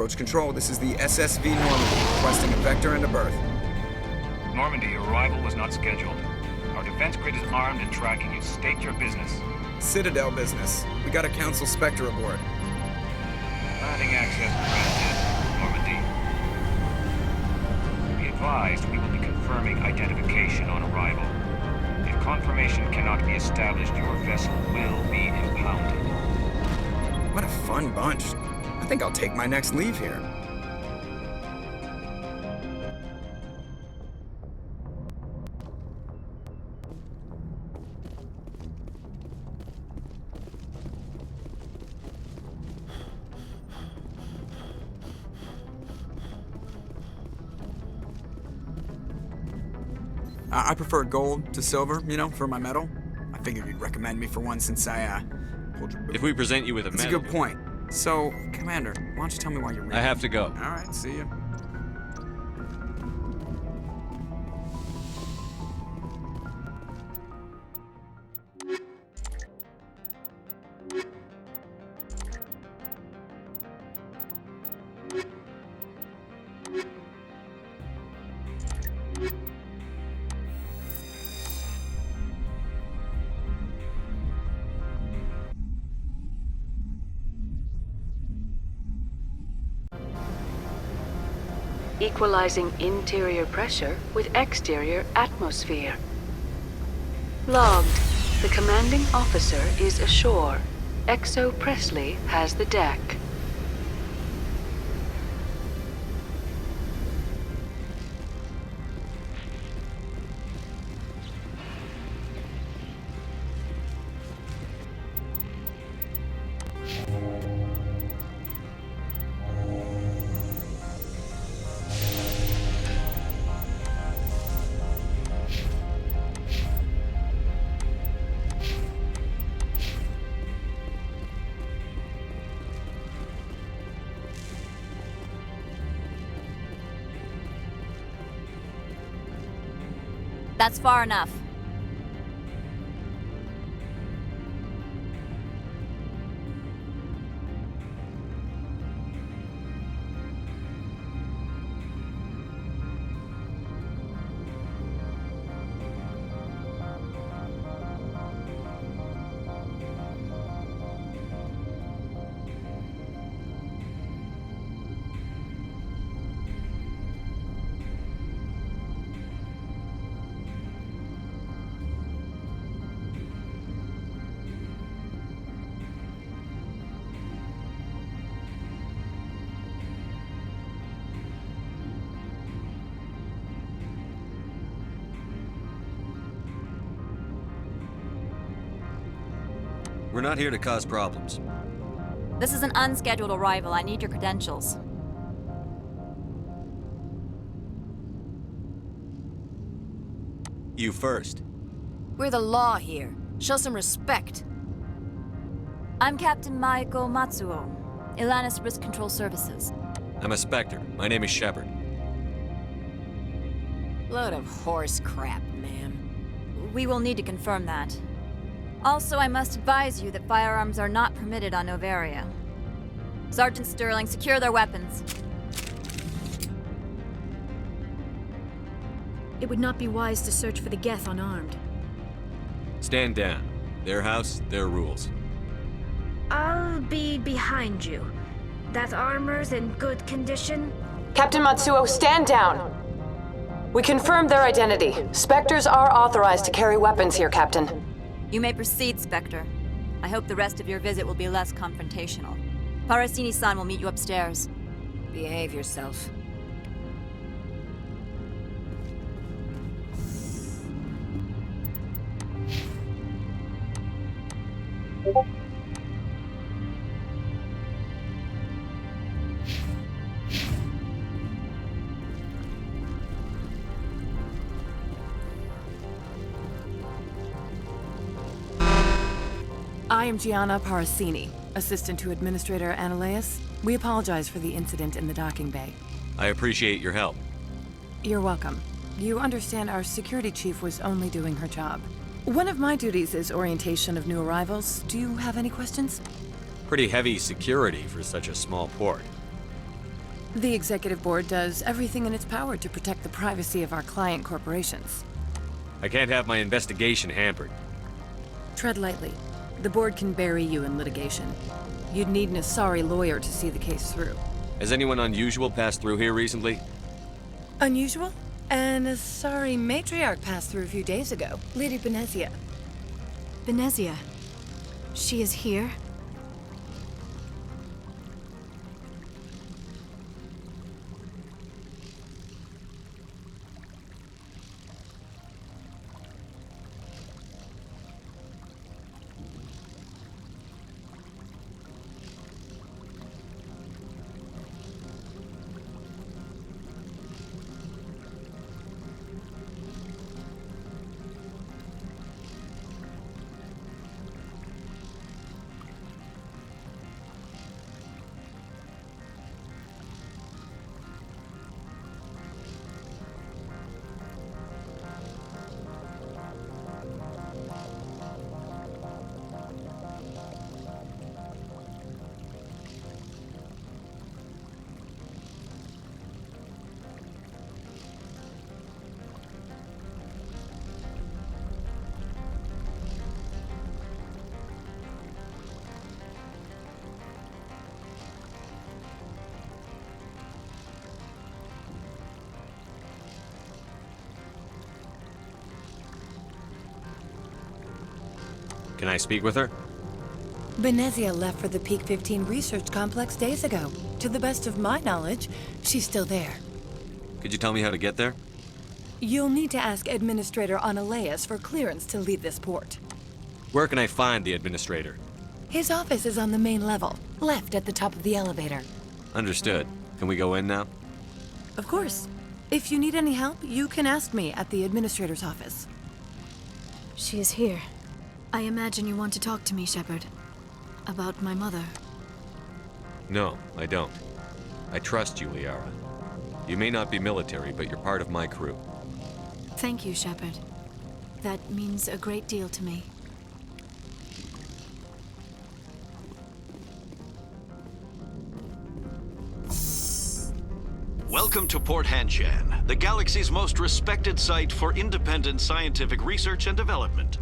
Approach control, this is the SSV Normandy, requesting a vector and a berth. Normandy, your arrival was not scheduled. Our defense grid is armed and tracking you. State your business. Citadel business. We got a Council Spectre aboard. Granting access granted, Normandy. Be advised, we will be confirming identification on arrival. If confirmation cannot be established, your vessel will be impounded. What a fun bunch. I think I'll take my next leave here. I prefer gold to silver, you know, for my medal. I figured you'd recommend me for one since I, pulled your... If we present you with a medal... That's a good point. So, Commander, why don't you tell me why you're reading? I have to go. All right, see you. Equalizing interior pressure with exterior atmosphere. Logged. The commanding officer is ashore. XO Presley has the deck. That's far enough. We're not here to cause problems. This is an unscheduled arrival. I need your credentials. You first. We're the law here. Show some respect. I'm Captain Maiko Matsuo, Ilanis Risk Control Services. I'm a Spectre. My name is Shepard. Load of horse crap, ma'am. We will need to confirm that. Also, I must advise you that firearms are not permitted on Noviera. Sergeant Sterling, secure their weapons. It would not be wise to search for the Geth unarmed. Stand down. Their house, their rules. I'll be behind you. That armor's in good condition? Captain Matsuo, stand down! We confirmed their identity. Spectres are authorized to carry weapons here, Captain. You may proceed, Spectre. I hope the rest of your visit will be less confrontational. Parasini-san will meet you upstairs. Behave yourself. I am Gianna Parasini, assistant to Administrator Ananias. We apologize for the incident in the docking bay. I appreciate your help. You're welcome. You understand our security chief was only doing her job. One of my duties is orientation of new arrivals. Do you have any questions? Pretty heavy security for such a small port. The executive board does everything in its power to protect the privacy of our client corporations. I can't have my investigation hampered. Tread lightly. The board can bury you in litigation. You'd need an Asari lawyer to see the case through. Has anyone unusual passed through here recently? Unusual? An Asari matriarch passed through a few days ago. Lady Benezia. Benezia. She is here? Can I speak with her? Benezia left for the Peak 15 research complex days ago. To the best of my knowledge, she's still there. Could you tell me how to get there? You'll need to ask Administrator Analeas for clearance to leave this port. Where can I find the administrator? His office is on the main level, left at the top of the elevator. Understood. Can we go in now? Of course. If you need any help, you can ask me at the Administrator's office. She is here. I imagine you want to talk to me, Shepard. About my mother. No, I don't. I trust you, Liara. You may not be military, but you're part of my crew. Thank you, Shepard. That means a great deal to me. Welcome to Port Hanshan, the galaxy's most respected site for independent scientific research and development.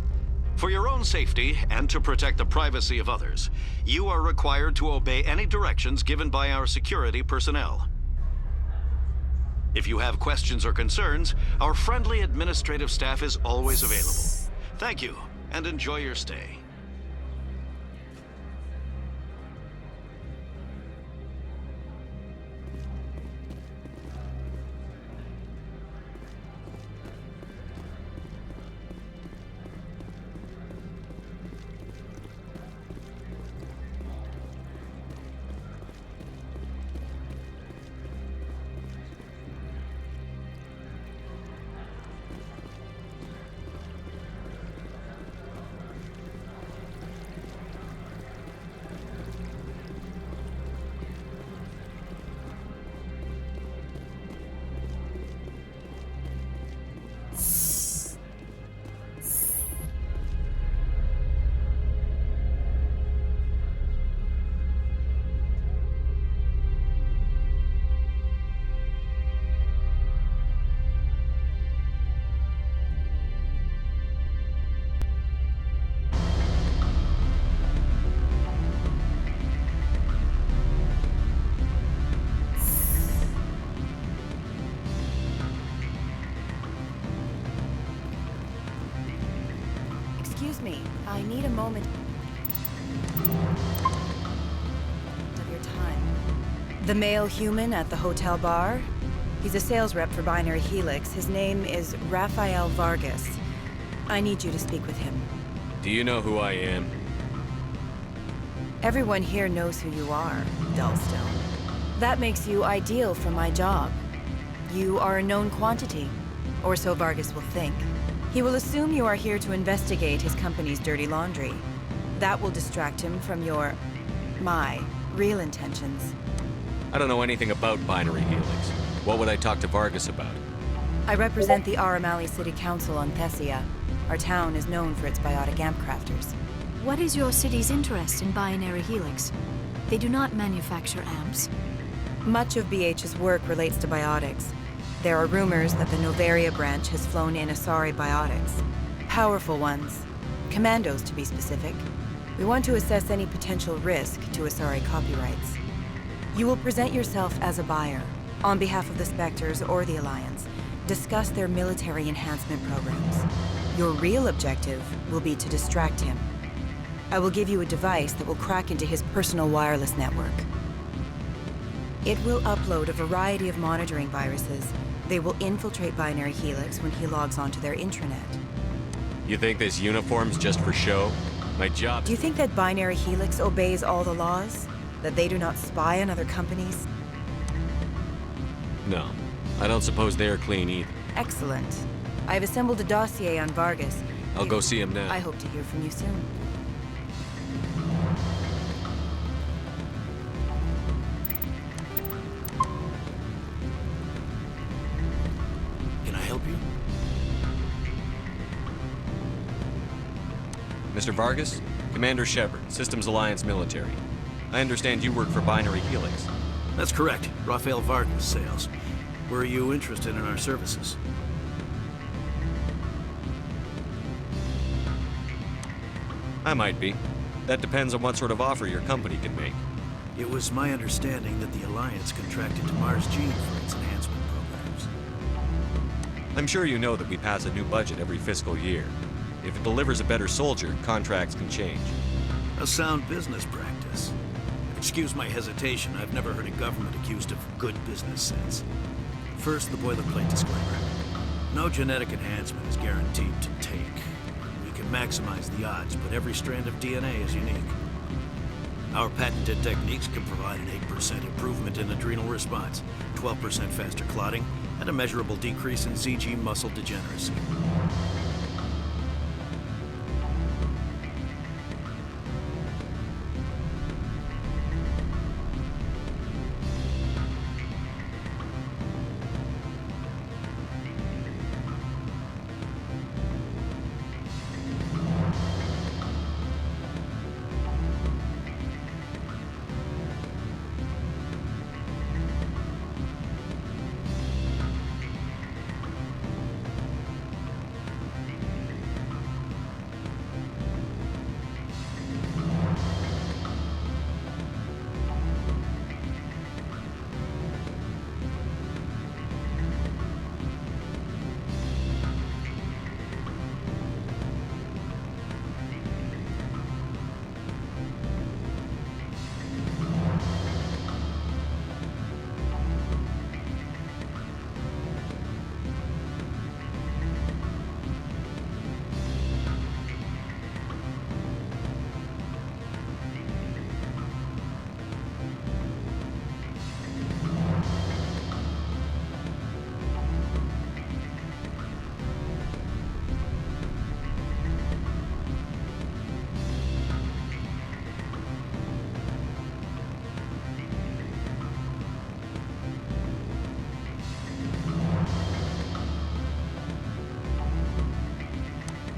For your own safety and to protect the privacy of others, you are required to obey any directions given by our security personnel. If you have questions or concerns, our friendly administrative staff is always available. Thank you, and enjoy your stay. Excuse me, I need a moment of your time. The male human at the hotel bar? He's a sales rep for Binary Helix. His name is Rafael Vargas. I need you to speak with him. Do you know who I am? Everyone here knows who you are, Dullstone. That makes you ideal for my job. You are a known quantity, or so Vargas will think. He will assume you are here to investigate his company's dirty laundry. That will distract him from my real intentions. I don't know anything about Binary Helix. What would I talk to Vargas about? I represent the Aramali City Council on Thessia. Our town is known for its biotic amp crafters. What is your city's interest in Binary Helix? They do not manufacture amps. Much of BH's work relates to biotics. There are rumors that the Noviera branch has flown in Asari biotics. Powerful ones. Commandos, to be specific. We want to assess any potential risk to Asari copyrights. You will present yourself as a buyer, on behalf of the Spectres or the Alliance. Discuss their military enhancement programs. Your real objective will be to distract him. I will give you a device that will crack into his personal wireless network. It will upload a variety of monitoring viruses. They will infiltrate Binary Helix when he logs onto their intranet. You think this uniform's just for show? My job. Do you think that Binary Helix obeys all the laws? That they do not spy on other companies? No. I don't suppose they're clean either. Excellent. I've assembled a dossier on Vargas. I'll go see him now. I hope to hear from you soon. Can I help you? Mr. Vargas? Commander Shepard, Systems Alliance Military. I understand you work for Binary Helix. That's correct. Rafael Vargas, sales. Were you interested in our services? I might be. That depends on what sort of offer your company can make. It was my understanding that the Alliance contracted to Mars Gene for its enhancement programs. I'm sure you know that we pass a new budget every fiscal year. If it delivers a better soldier, contracts can change. A sound business practice. Excuse my hesitation, I've never heard a government accused of good business sense. First, the boilerplate disclaimer. No genetic enhancement is guaranteed to take. We can maximize the odds, but every strand of DNA is unique. Our patented techniques can provide an 8% improvement in adrenal response, 12% faster clotting, and a measurable decrease in CG muscle degeneracy.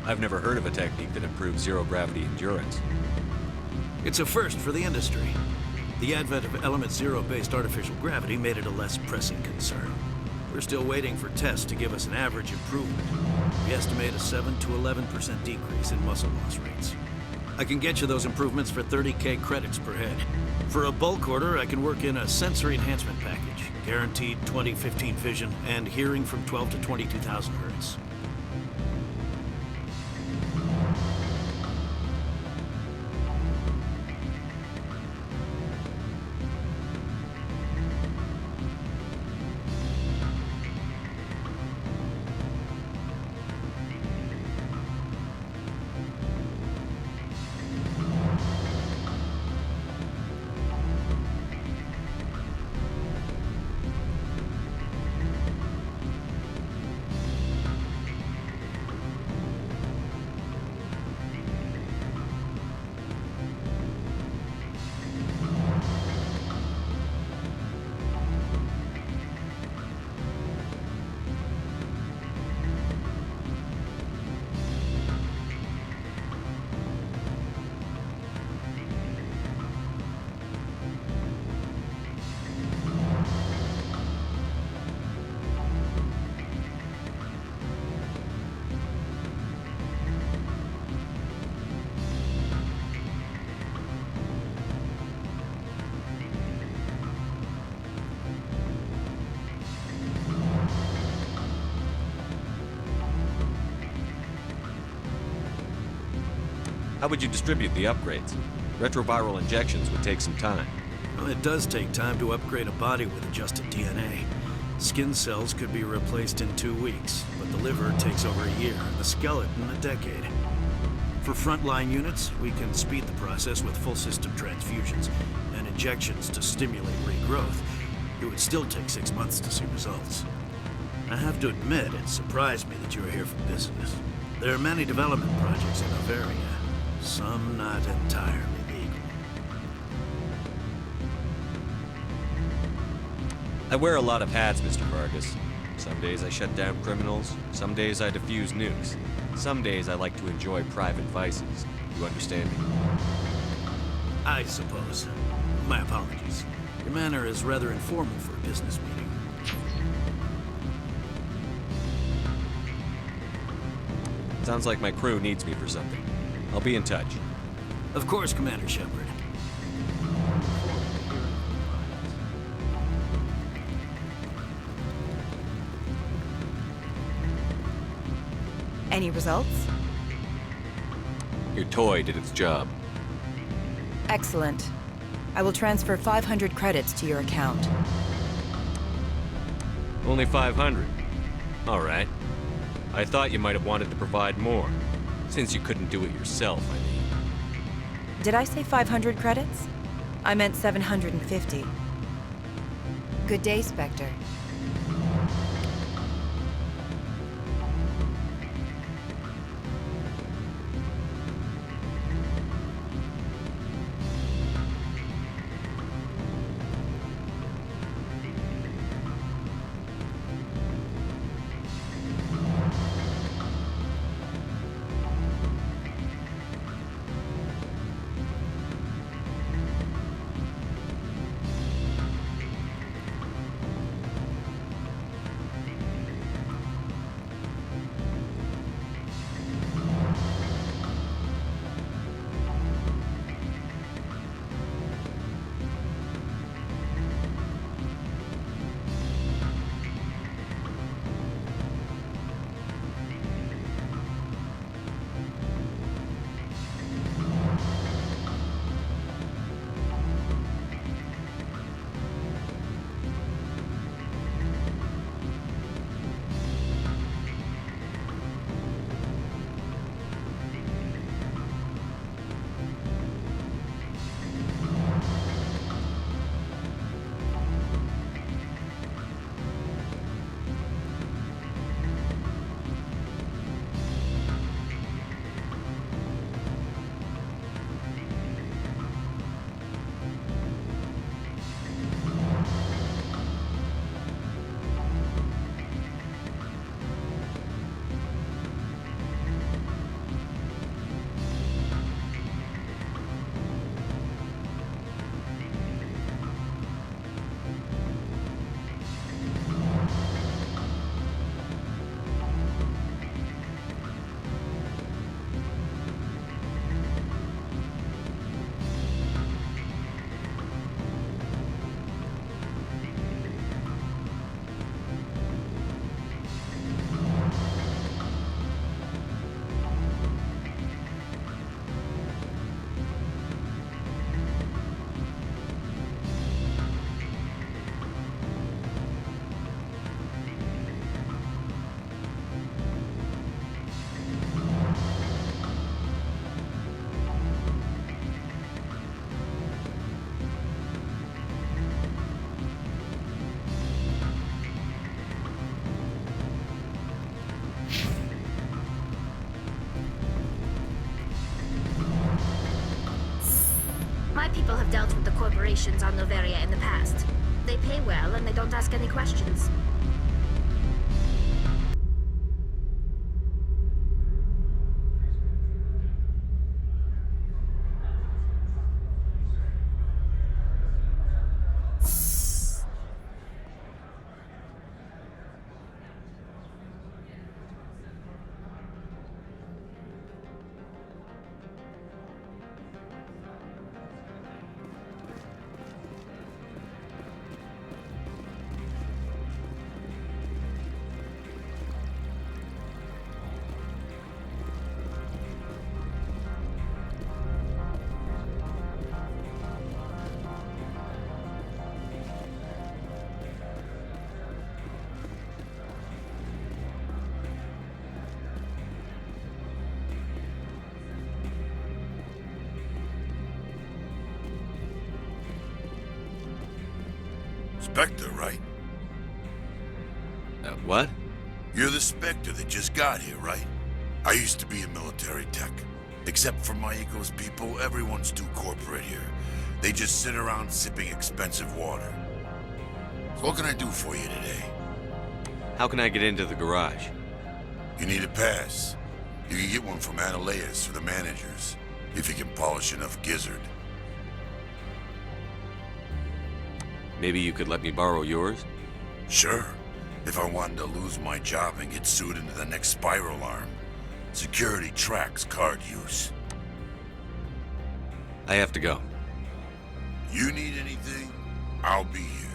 I've never heard of a technique that improves zero-gravity endurance. It's a first for the industry. The advent of element zero-based artificial gravity made it a less pressing concern. We're still waiting for tests to give us an average improvement. We estimate a 7 to 11% decrease in muscle loss rates. I can get you those improvements for 30K credits per head. For a bulk order, I can work in a sensory enhancement package, guaranteed 20/15 vision, and hearing from 12 to 22,000 hertz. How would you distribute the upgrades? Retroviral injections would take some time. Well, it does take time to upgrade a body with adjusted DNA. Skin cells could be replaced in 2 weeks, but the liver takes over a year, the skeleton a decade. For frontline units, we can speed the process with full system transfusions and injections to stimulate regrowth. It would still take 6 months to see results. I have to admit, it surprised me that you are here for business. There are many development projects in Noviera, some not entirely legal. I wear a lot of hats, Mr. Vargas. Some days I shut down criminals, some days I defuse nukes. Some days I like to enjoy private vices. You understand me? I suppose. My apologies. Your manner is rather informal for a business meeting. Sounds like my crew needs me for something. I'll be in touch. Of course, Commander Shepard. Any results? Your toy did its job. Excellent. I will transfer 500 credits to your account. Only 500. All right. I thought you might have wanted to provide more, since you couldn't do it yourself, I mean. Did I say 500 credits? I meant 750. Good day, Spectre. My people have dealt with the corporations on Noviera in the past. They pay well and they don't ask any questions. Spectre, right? What? You're the Spectre that just got here, right? I used to be in military tech. Except for my Eco's people, everyone's too corporate here. They just sit around sipping expensive water. So what can I do for you today? How can I get into the garage? You need a pass. You can get one from Analeas or the managers, if you can polish enough gizzard. Maybe you could let me borrow yours? Sure. If I wanted to lose my job and get sued into the next spiral arm. Security tracks card use. I have to go. You need anything, I'll be here.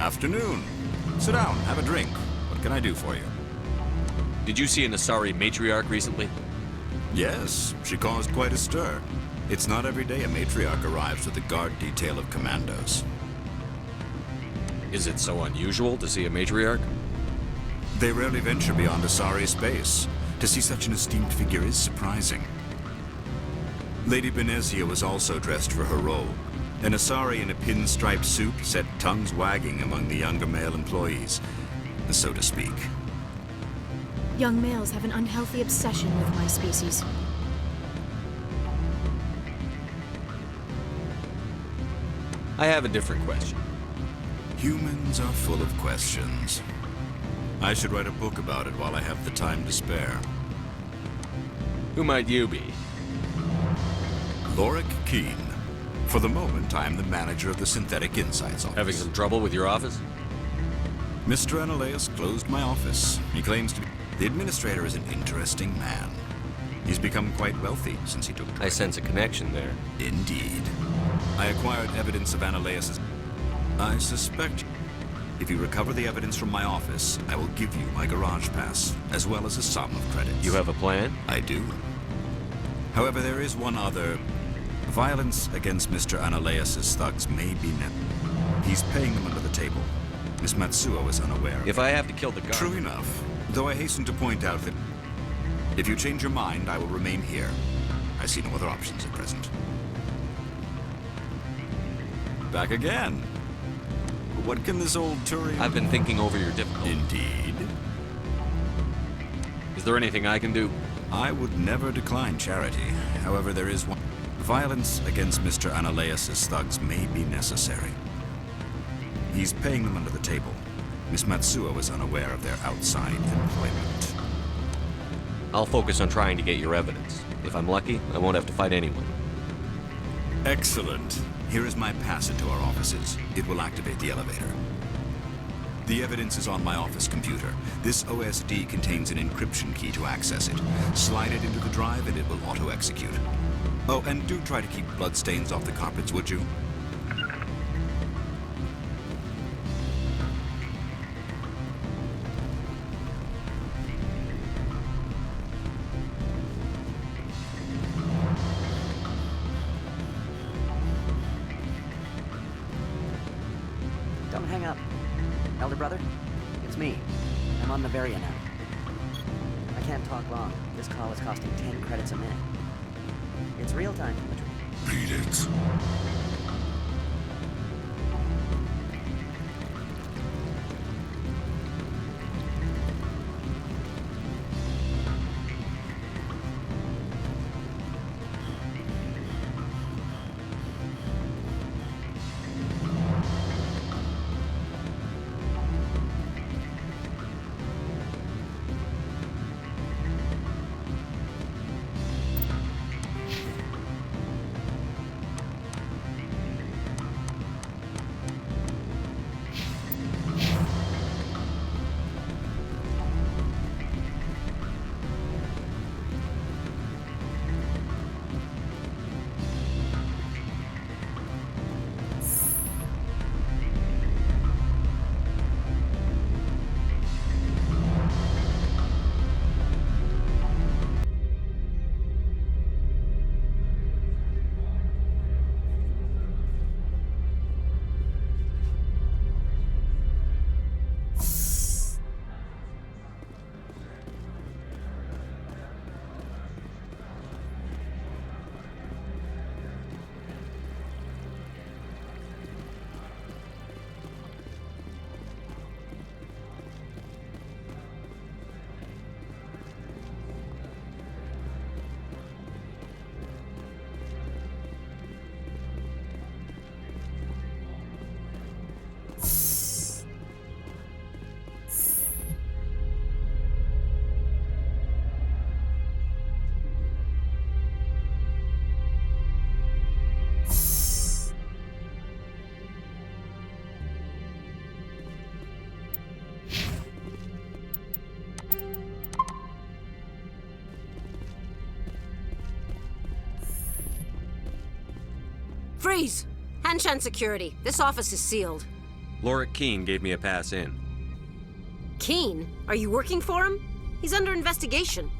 Afternoon. Sit down, have a drink. What can I do for you? Did you see an Asari matriarch recently? Yes, she caused quite a stir. It's not every day a matriarch arrives with a guard detail of commandos. Is it so unusual to see a matriarch? They rarely venture beyond Asari space. To see such an esteemed figure is surprising. Lady Benezia was also dressed for her role. An Asari in a pinstriped suit set tongues wagging among the younger male employees, so to speak. Young males have an unhealthy obsession with my species. I have a different question. Humans are full of questions. I should write a book about it while I have the time to spare. Who might you be? Lorik Keen. For the moment, I am the manager of the Synthetic Insights Office. Having some trouble with your office? Mr. Analaeus closed my office. He claims to be... The administrator is an interesting man. He's become quite wealthy since he took... I sense a connection there. Indeed. I acquired evidence of Analaeus's... I suspect... If you recover the evidence from my office, I will give you my garage pass, as well as a sum of credits. You have a plan? I do. However, there is one other... Violence against Mr. Analaeus' thugs may be He's paying them under the table. Miss Matsuo is unaware. If I have to kill the guard... True enough. Though I hasten to point out that... If you change your mind, I will remain here. I see no other options at present. Back again. What can this old Turian... I've been thinking over your difficulty. Indeed. Is there anything I can do? I would never decline charity. However, there is one... Violence against Mr. Analaeus' thugs may be necessary. He's paying them under the table. Miss Matsuo is unaware of their outside employment. I'll focus on trying to get your evidence. If I'm lucky, I won't have to fight anyone. Excellent. Here is my pass into our offices. It will activate the elevator. The evidence is on my office computer. This OSD contains an encryption key to access it. Slide it into the drive and it will auto-execute. Oh, and do try to keep bloodstains off the carpets, would you? Don't hang up. Elder brother, it's me. I'm on Noviera now. I can't talk long. This call is costing 10 credits a minute. It's real-time telemetry. Beat it. Freeze! Hanshan security. This office is sealed. Lorik Keene gave me a pass in. Keene? Are you working for him? He's under investigation.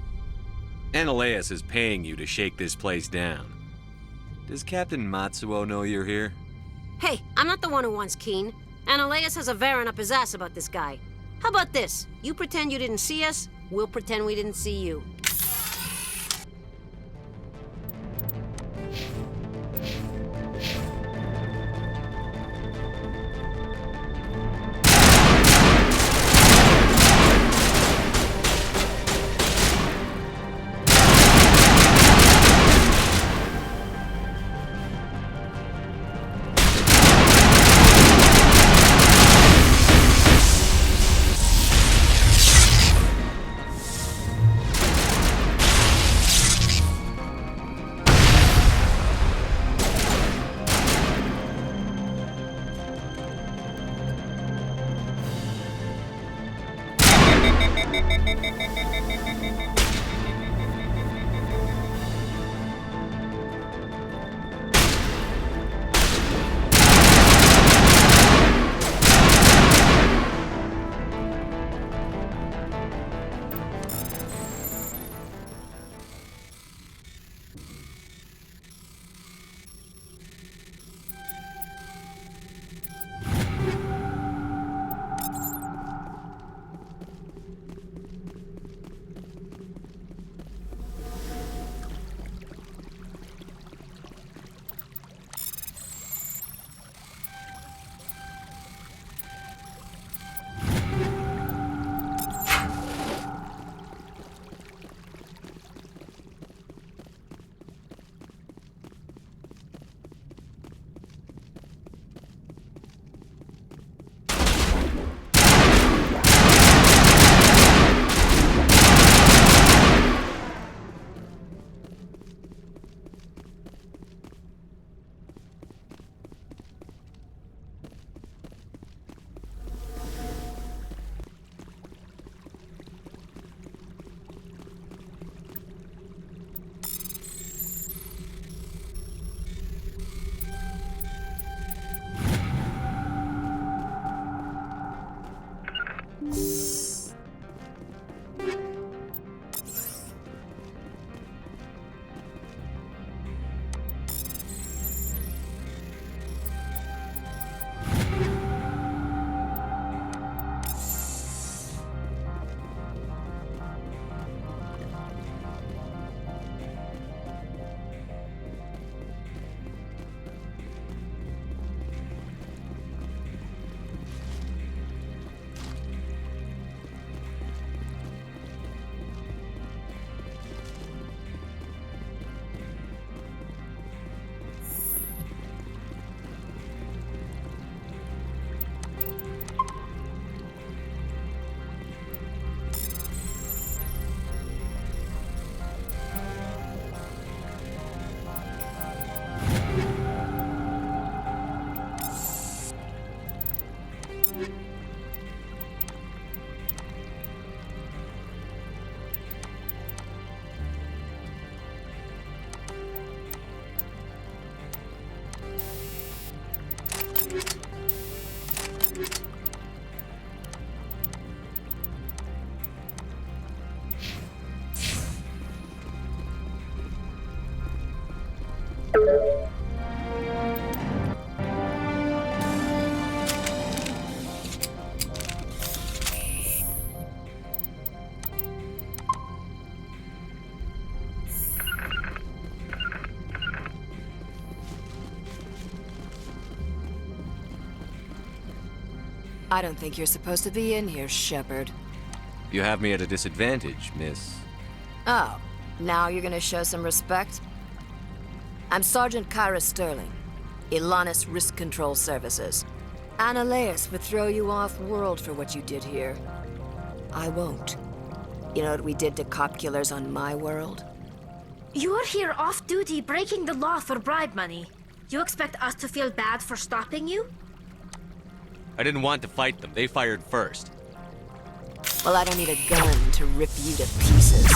Analaeus is paying you to shake this place down. Does Captain Matsuo know you're here? Hey, I'm not the one who wants Keene. Analaeus has a Varen up his ass about this guy. How about this? You pretend you didn't see us, we'll pretend we didn't see you. I don't think you're supposed to be in here, Shepard. You have me at a disadvantage, miss. Oh, now you're gonna show some respect? I'm Sergeant Kyra Sterling, Ilanis Risk Control Services. Analeas would throw you off-world for what you did here. I won't. You know what we did to cop killers on my world? You're here off-duty breaking the law for bribe money. You expect us to feel bad for stopping you? I didn't want to fight them. They fired first. Well, I don't need a gun to rip you to pieces.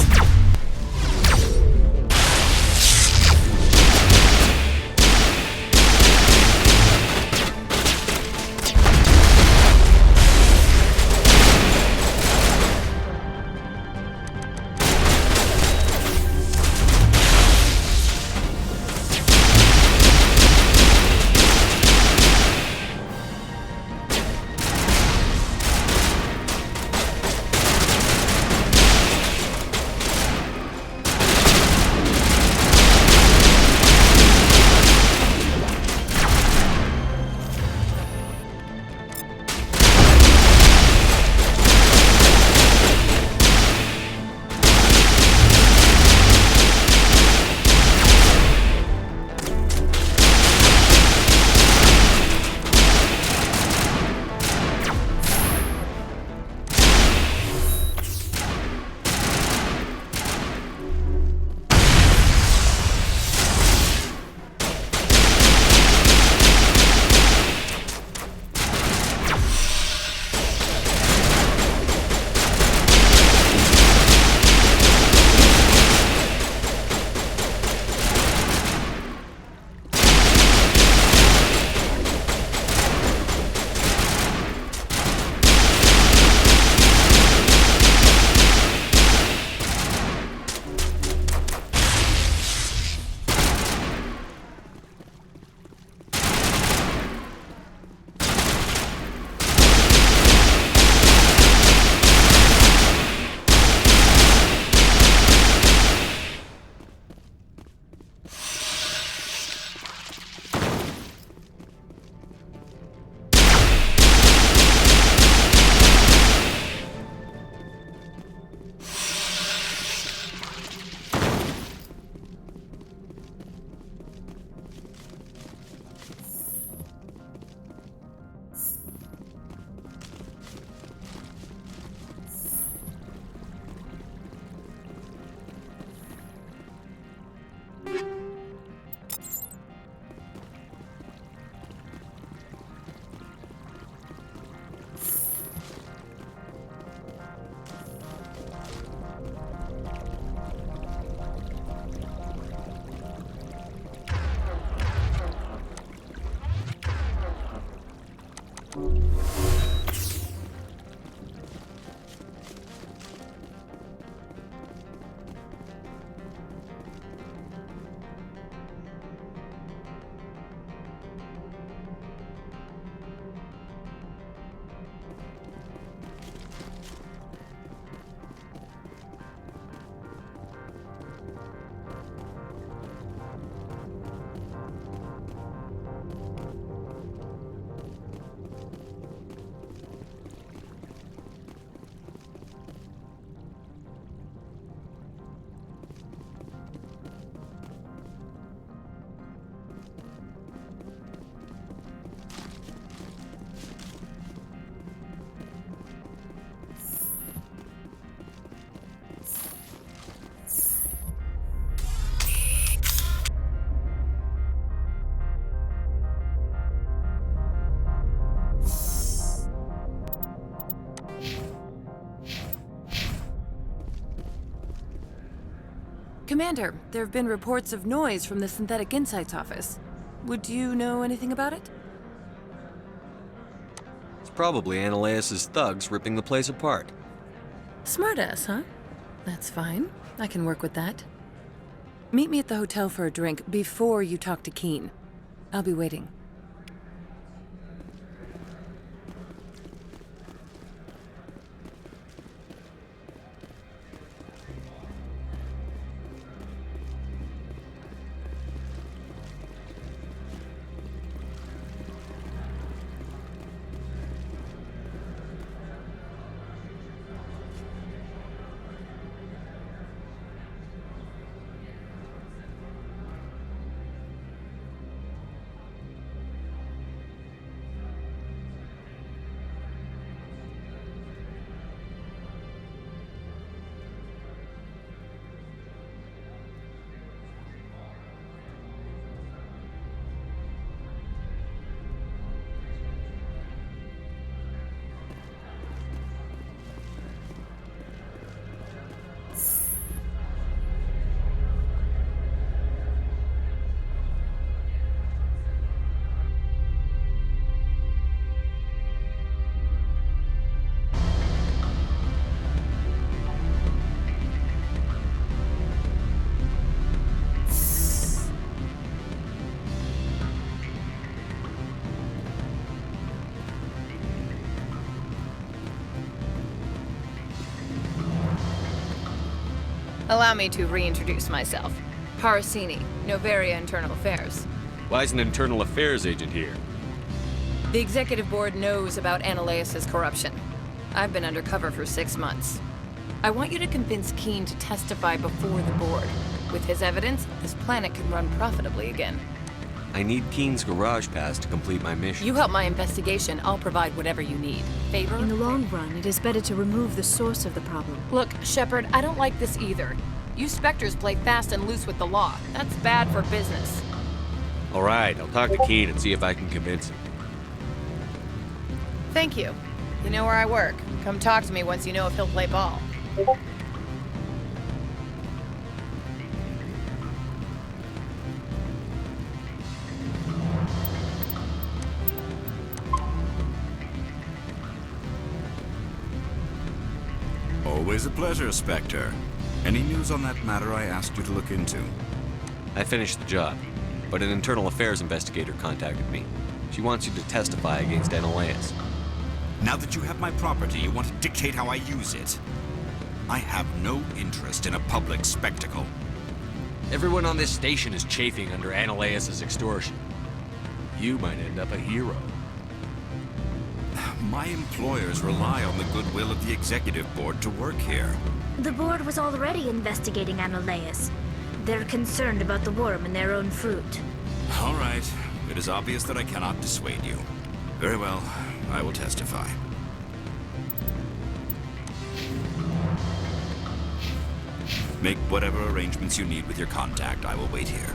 Commander, there have been reports of noise from the Synthetic Insights office. Would you know anything about it? It's probably Analeas' thugs ripping the place apart. Smartass, huh? That's fine. I can work with that. Meet me at the hotel for a drink before you talk to Keen. I'll be waiting. Allow me to reintroduce myself. Parasini, Noviera Internal Affairs. Why is an internal affairs agent here? The executive board knows about Ananias' corruption. I've been undercover for 6 months. I want you to convince Keen to testify before the board. With his evidence, this planet can run profitably again. I need Keen's garage pass to complete my mission. You help my investigation, I'll provide whatever you need. Favor? In the long run, it is better to remove the source of the problem. Look, Shepard, I don't like this either. You Spectres play fast and loose with the law. That's bad for business. All right, I'll talk to Keen and see if I can convince him. Thank you. You know where I work. Come talk to me once you know if he'll play ball. Always a pleasure, Spectre. Any news on that matter I asked you to look into? I finished the job, but an internal affairs investigator contacted me. She wants you to testify against Ananias. Now that you have my property, you want to dictate how I use it. I have no interest in a public spectacle. Everyone on this station is chafing under Ananias' extortion. You might end up a hero. My employers rely on the goodwill of the executive board to work here. The board was already investigating Ananias. They're concerned about the worm in their own fruit. All right. It is obvious that I cannot dissuade you. Very well. I will testify. Make whatever arrangements you need with your contact. I will wait here.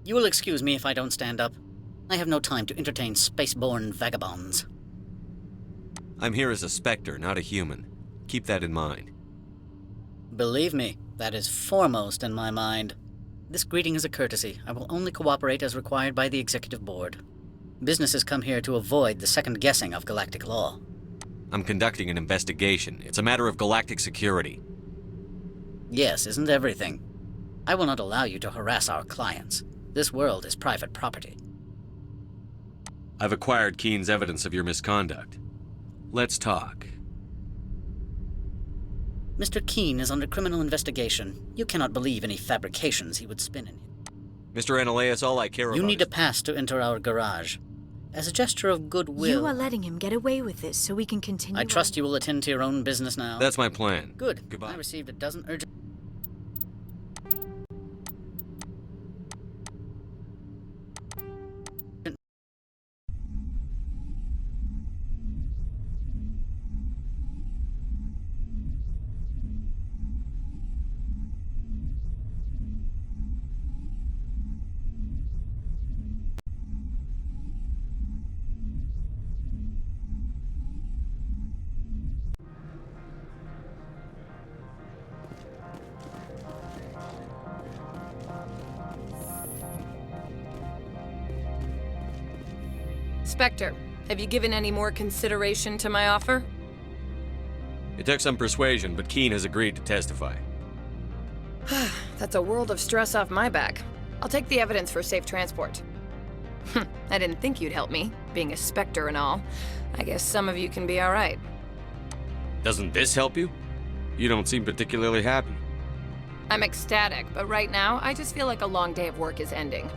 You will excuse me if I don't stand up. I have no time to entertain spaceborne vagabonds. I'm here as a Spectre, not a human. Keep that in mind. Believe me, that is foremost in my mind. This greeting is a courtesy. I will only cooperate as required by the Executive Board. Businesses come here to avoid the second guessing of galactic law. I'm conducting an investigation. It's a matter of galactic security. Yes, isn't everything? I will not allow you to harass our clients. This world is private property. I've acquired Keen's evidence of your misconduct. Let's talk. Mr. Keen is under criminal investigation. You cannot believe any fabrications he would spin in. Mr. Analeas, all I care about You need a pass to enter our garage. As a gesture of goodwill... You are letting him get away with this so we can continue I trust you will attend to your own business now. That's my plan. Good. Goodbye. I received a dozen urgent... Spectre, have you given any more consideration to my offer? It took some persuasion, but Keen has agreed to testify. That's a world of stress off my back. I'll take the evidence for safe transport. I didn't think you'd help me, being a Spectre and all. I guess some of you can be alright. Doesn't this help you? You don't seem particularly happy. I'm ecstatic, but right now, I just feel like a long day of work is ending.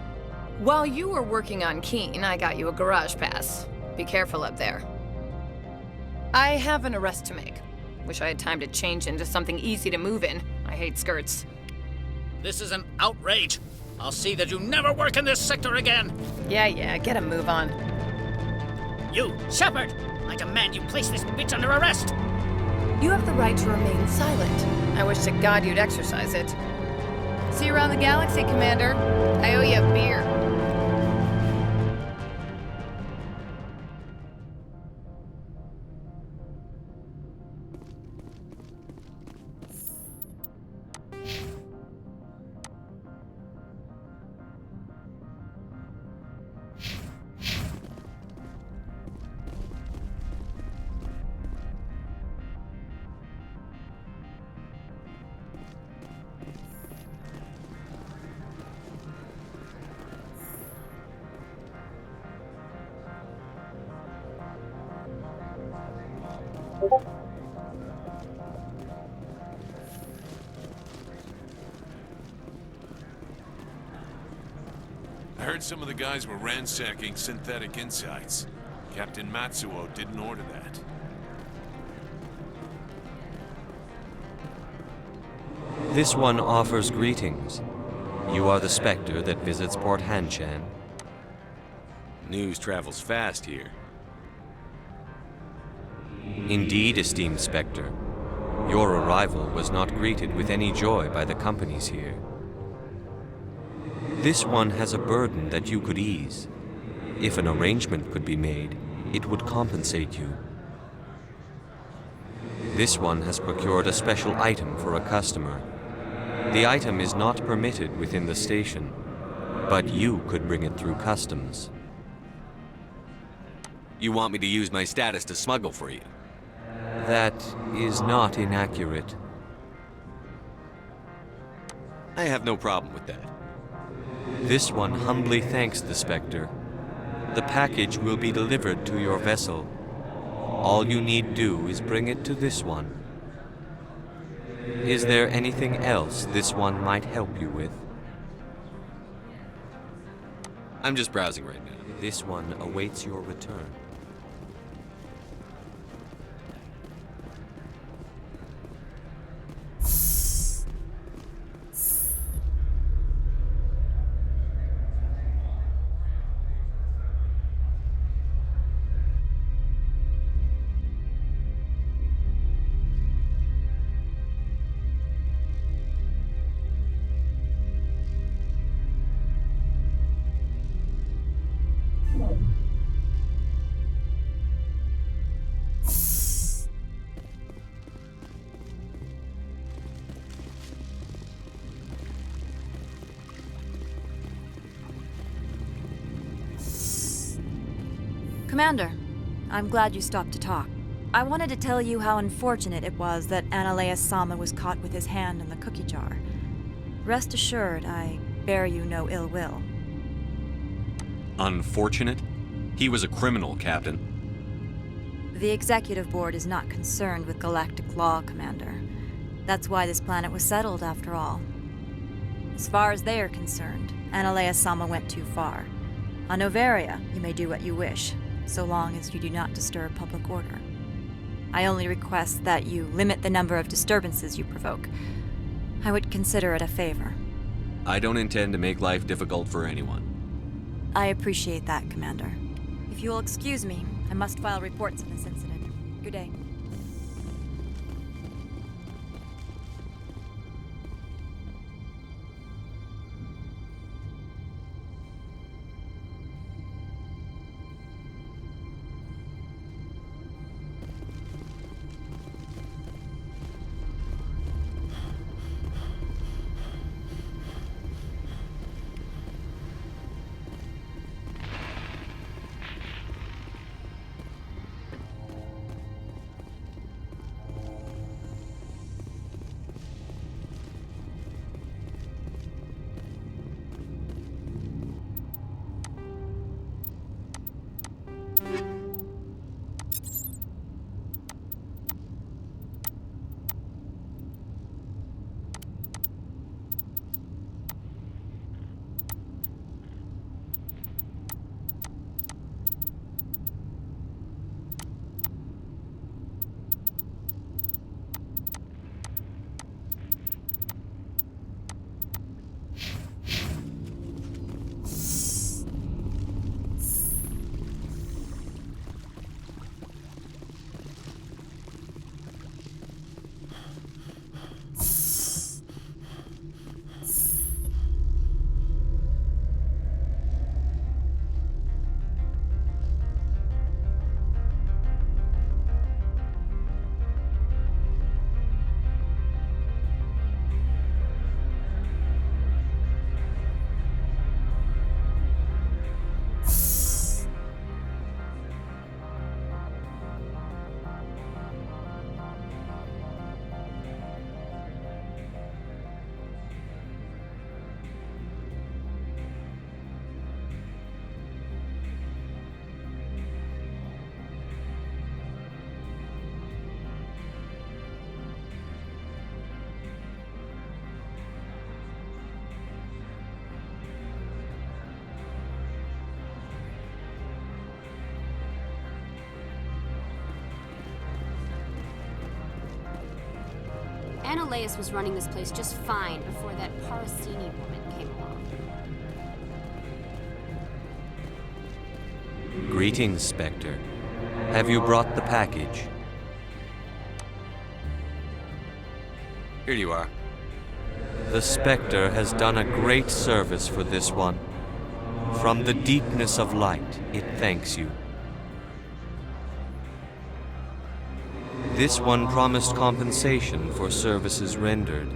While you were working on Keen, I got you a garage pass. Be careful up there. I have an arrest to make. Wish I had time to change into something easy to move in. I hate skirts. This is an outrage. I'll see that you never work in this sector again. Yeah, get a move on. You, Shepard! I demand you place this bitch under arrest! You have the right to remain silent. I wish to God you'd exercise it. See you around the galaxy, Commander. I owe you a beer. I heard some of the guys were ransacking synthetic insides. Captain Matsuo didn't order that. This one offers greetings. You are the Spectre that visits Port Hanshan. News travels fast here. Indeed, esteemed Spectre. Your arrival was not greeted with any joy by the companies here. This one has a burden that you could ease. If an arrangement could be made, it would compensate you. This one has procured a special item for a customer. The item is not permitted within the station, but you could bring it through customs. You want me to use my status to smuggle for you? That is not inaccurate. I have no problem with that. This one humbly thanks the Spectre. The package will be delivered to your vessel. All you need do is bring it to this one. Is there anything else this one might help you with? I'm just browsing right now. This one awaits your return. Commander, I'm glad you stopped to talk. I wanted to tell you how unfortunate it was that Analeus Sama was caught with his hand in the cookie jar. Rest assured, I bear you no ill will. Unfortunate? He was a criminal, Captain. The Executive Board is not concerned with galactic law, Commander. That's why this planet was settled, after all. As far as they are concerned, Analeus Sama went too far. On Noviera, you may do what you wish, so long as you do not disturb public order. I only request that you limit the number of disturbances you provoke. I would consider it a favor. I don't intend to make life difficult for anyone. I appreciate that, Commander. If you will excuse me, I must file reports of this incident. Good day. Analeus was running this place just fine before that Parasini woman came along. Greetings, Spectre. Have you brought the package? Here you are. The Spectre has done a great service for this one. From the deepness of light, it thanks you. This one promised compensation for services rendered.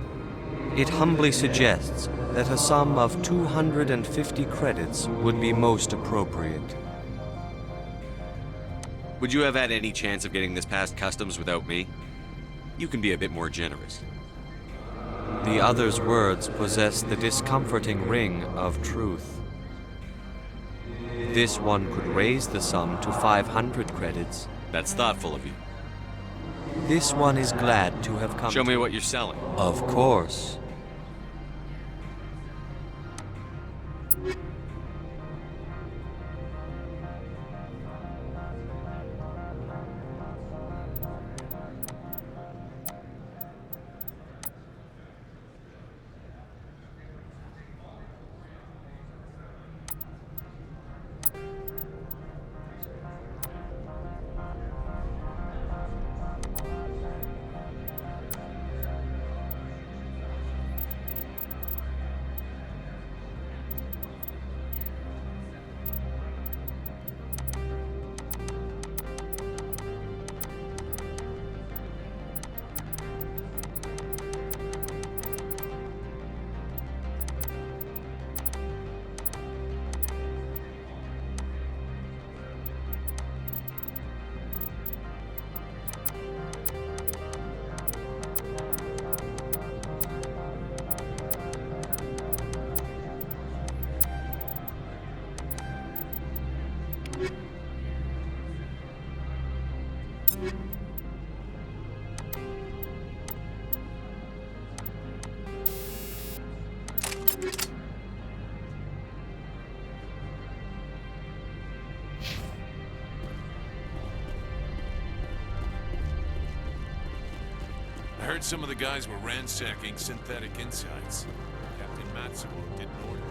It humbly suggests that a sum of 250 credits would be most appropriate. Would you have had any chance of getting this past customs without me? You can be a bit more generous. The other's words possess the discomforting ring of truth. This one could raise the sum to 500 credits. That's thoughtful of you. This one is glad to have come. Show me what you're selling. Of course. I heard some of the guys were ransacking synthetic insides. Captain Matsuo didn't order that.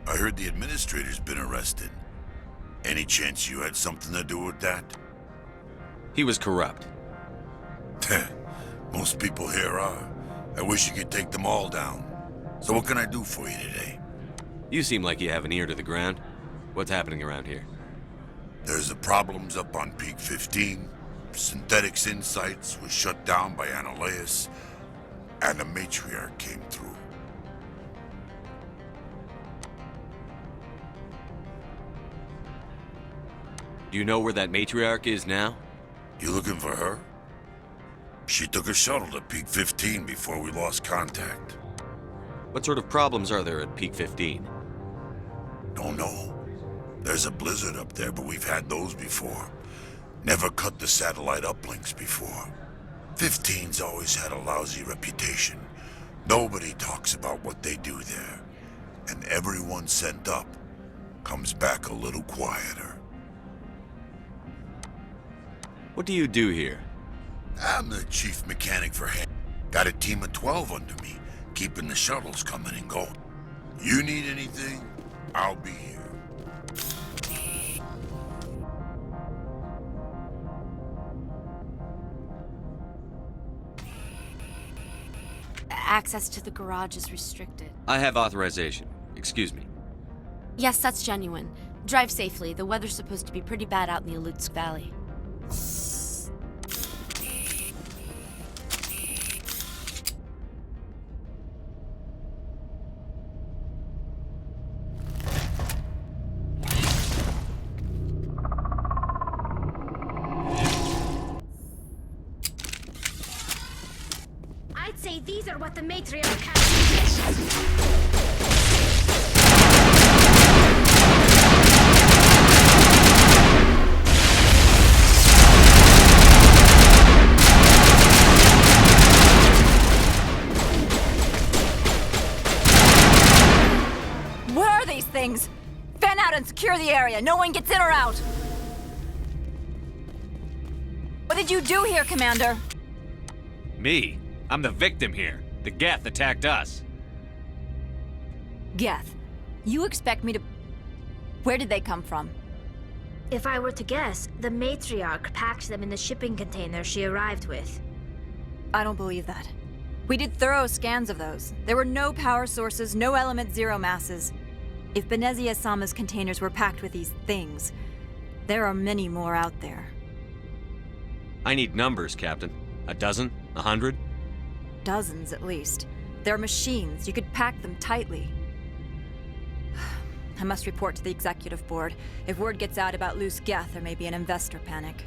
I heard the administrator's been arrested. Any chance you had something to do with that? He was corrupt. Most people here are. I wish you could take them all down. So what can I do for you today? You seem like you have an ear to the ground. What's happening around here? There's the problems up on Peak 15. Synthetics Insights was shut down by Analaeus, and the matriarch came through. Do you know where that matriarch is now? You looking for her? She took a shuttle to Peak 15 before we lost contact. What sort of problems are there at Peak 15? Don't know. There's a blizzard up there, but we've had those before. Never cut the satellite uplinks before. 15's always had a lousy reputation. Nobody talks about what they do there. And everyone sent up comes back a little quieter. What do you do here? I'm the chief mechanic for hand. Got a team of 12 under me, keeping the shuttles coming and going. You need anything, I'll be here. Access to the garage is restricted. I have authorization. Excuse me. Yes, that's genuine. Drive safely. The weather's supposed to be pretty bad out in the Alutsk Valley. I'd say these are what the matriarch has. Where are these things? Fan out and secure the area. No one gets in or out. What did you do here, Commander? Me? I'm the victim here. The Geth attacked us. Geth, you expect me to... Where did they come from? If I were to guess, the matriarch packed them in the shipping container she arrived with. I don't believe that. We did thorough scans of those. There were no power sources, no element zero masses. If Benezia-sama's containers were packed with these things, there are many more out there. I need numbers, Captain. A dozen? 100? Dozens, at least. They're machines. You could pack them tightly. I must report to the executive board. If word gets out about loose Geth, there may be an investor panic.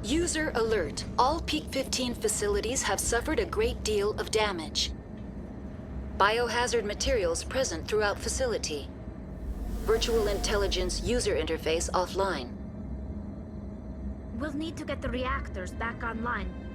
User alert. All Peak 15 facilities have suffered a great deal of damage. Biohazard materials present throughout facility. Virtual intelligence user interface offline. We'll need to get the reactors back online.